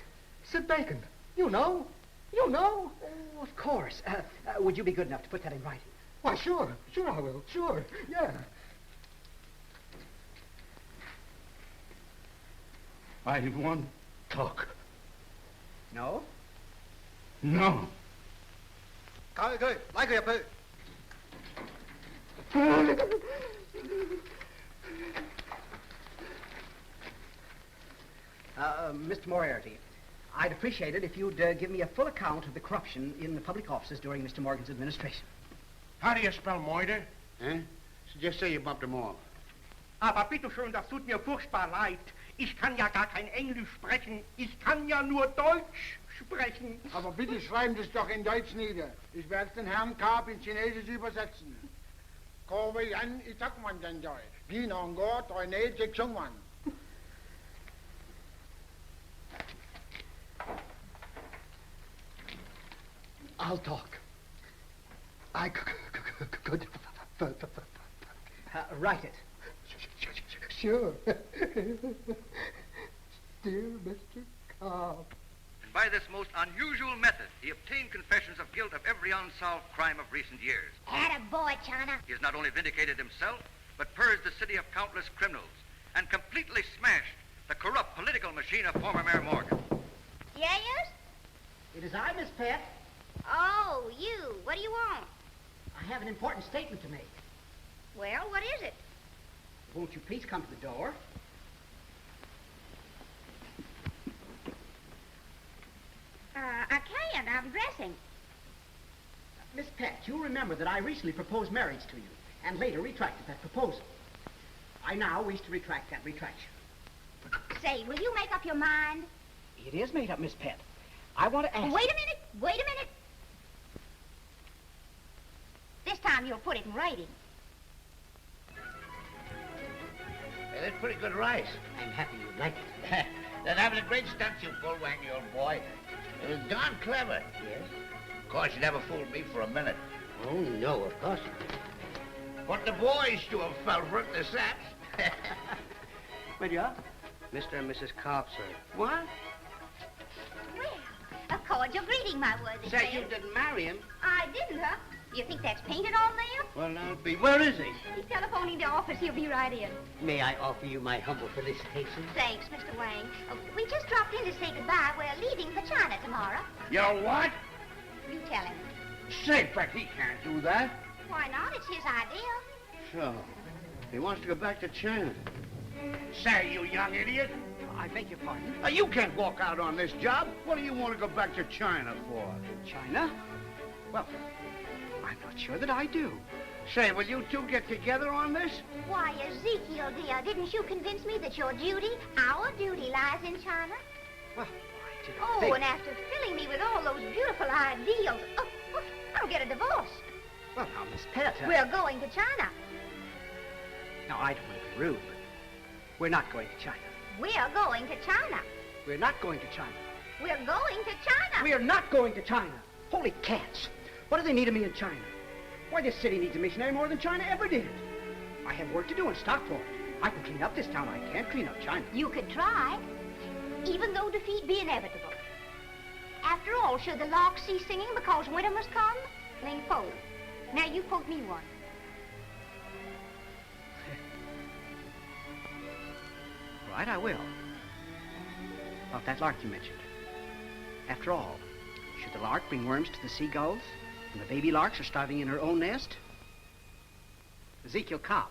Sid Bacon. You know. Oh, of course. Would you be good enough to put that in writing? Why, sure I will. Sure, yeah. I won't talk. No? No. Good. Like it, but... Mr. Moriarty, I'd appreciate it if you'd give me a full account of the corruption in the public offices during Mr. Morgan's administration. How do you spell moiter? Eh? So just say you bumped him off. Aber bitte schön, das tut mir furchtbar leid. Ich kann ja gar kein Englisch sprechen. Ich kann ja nur Deutsch sprechen. Aber bitte schreiben Sie es doch in Deutsch nieder. Ich werde es den Herrn Karp in Chinesisch übersetzen. Kowe yan itakman janjoy. Ginongo toine jekchungwan. I'll talk. I could... Write it. Sure. Dear Mr. Cobb. And by this most unusual method, he obtained confessions of guilt of every unsolved crime of recent years. Attaboy, China. He has not only vindicated himself, but purged the city of countless criminals and completely smashed the corrupt political machine of former Mayor Morgan. Yes? It is I, Miss Pett. Oh, you. What do you want? I have an important statement to make. Well, what is it? Won't you please come to the door? I can't. I'm dressing. Miss Pett, you'll remember that I recently proposed marriage to you and later retracted that proposal. I now wish to retract that retraction. Say, will you make up your mind? It is made up, Miss Pett. I want to ask... Wait a minute. This time you'll put it in writing. Hey, that's pretty good rice. I'm happy you like it. Then having a great stunt, you bull-wangy old boy. It was darn clever. Yes? Of course, you never fooled me for a minute. Oh, no, of course not. What the boys to have fell for it, the saps. Well, you are? Mr. and Mrs. Cobb, sir. What? Well, a cordial greeting, my worthy Say, friend. you didn't marry him. I didn't, huh? You think that's painted on there? Well, I'll be. Where is he? He's telephoning the office. He'll be right in. May I offer you my humble felicitation? Thanks, Mr. Wang. We just dropped in to say goodbye. We're leaving for China tomorrow. You're what? You tell him. Say, but he can't do that. Why not? It's his idea. So, he wants to go back to China. Say, you young idiot. I beg your pardon. You can't walk out on this job. What do you want to go back to China for? China? Well, I'm not sure that I do. Say, will you two get together on this? Why, Ezekiel, dear, didn't you convince me that your duty, our duty, lies in China? Well, I didn't Oh, think... and after filling me with all those beautiful ideals, I'll get a divorce. Well, now, Miss Pett... We're going to China. Now, I don't want to be rude, but we're not going to China. We're going to China. We're not going to China. We're going to China. We're not going to China. Holy cats. What do they need of me in China? Why, this city needs a missionary more than China ever did. I have work to do in Stockport. I can clean up this town. I can't clean up China. You could try, even though defeat be inevitable. After all, should the lark cease singing because winter must come? Ling Po. Now you quote me one. Right, I will. About that lark you mentioned. After all, should the lark bring worms to the seagulls, and the baby larks are starving in her own nest? Ezekiel Cobb.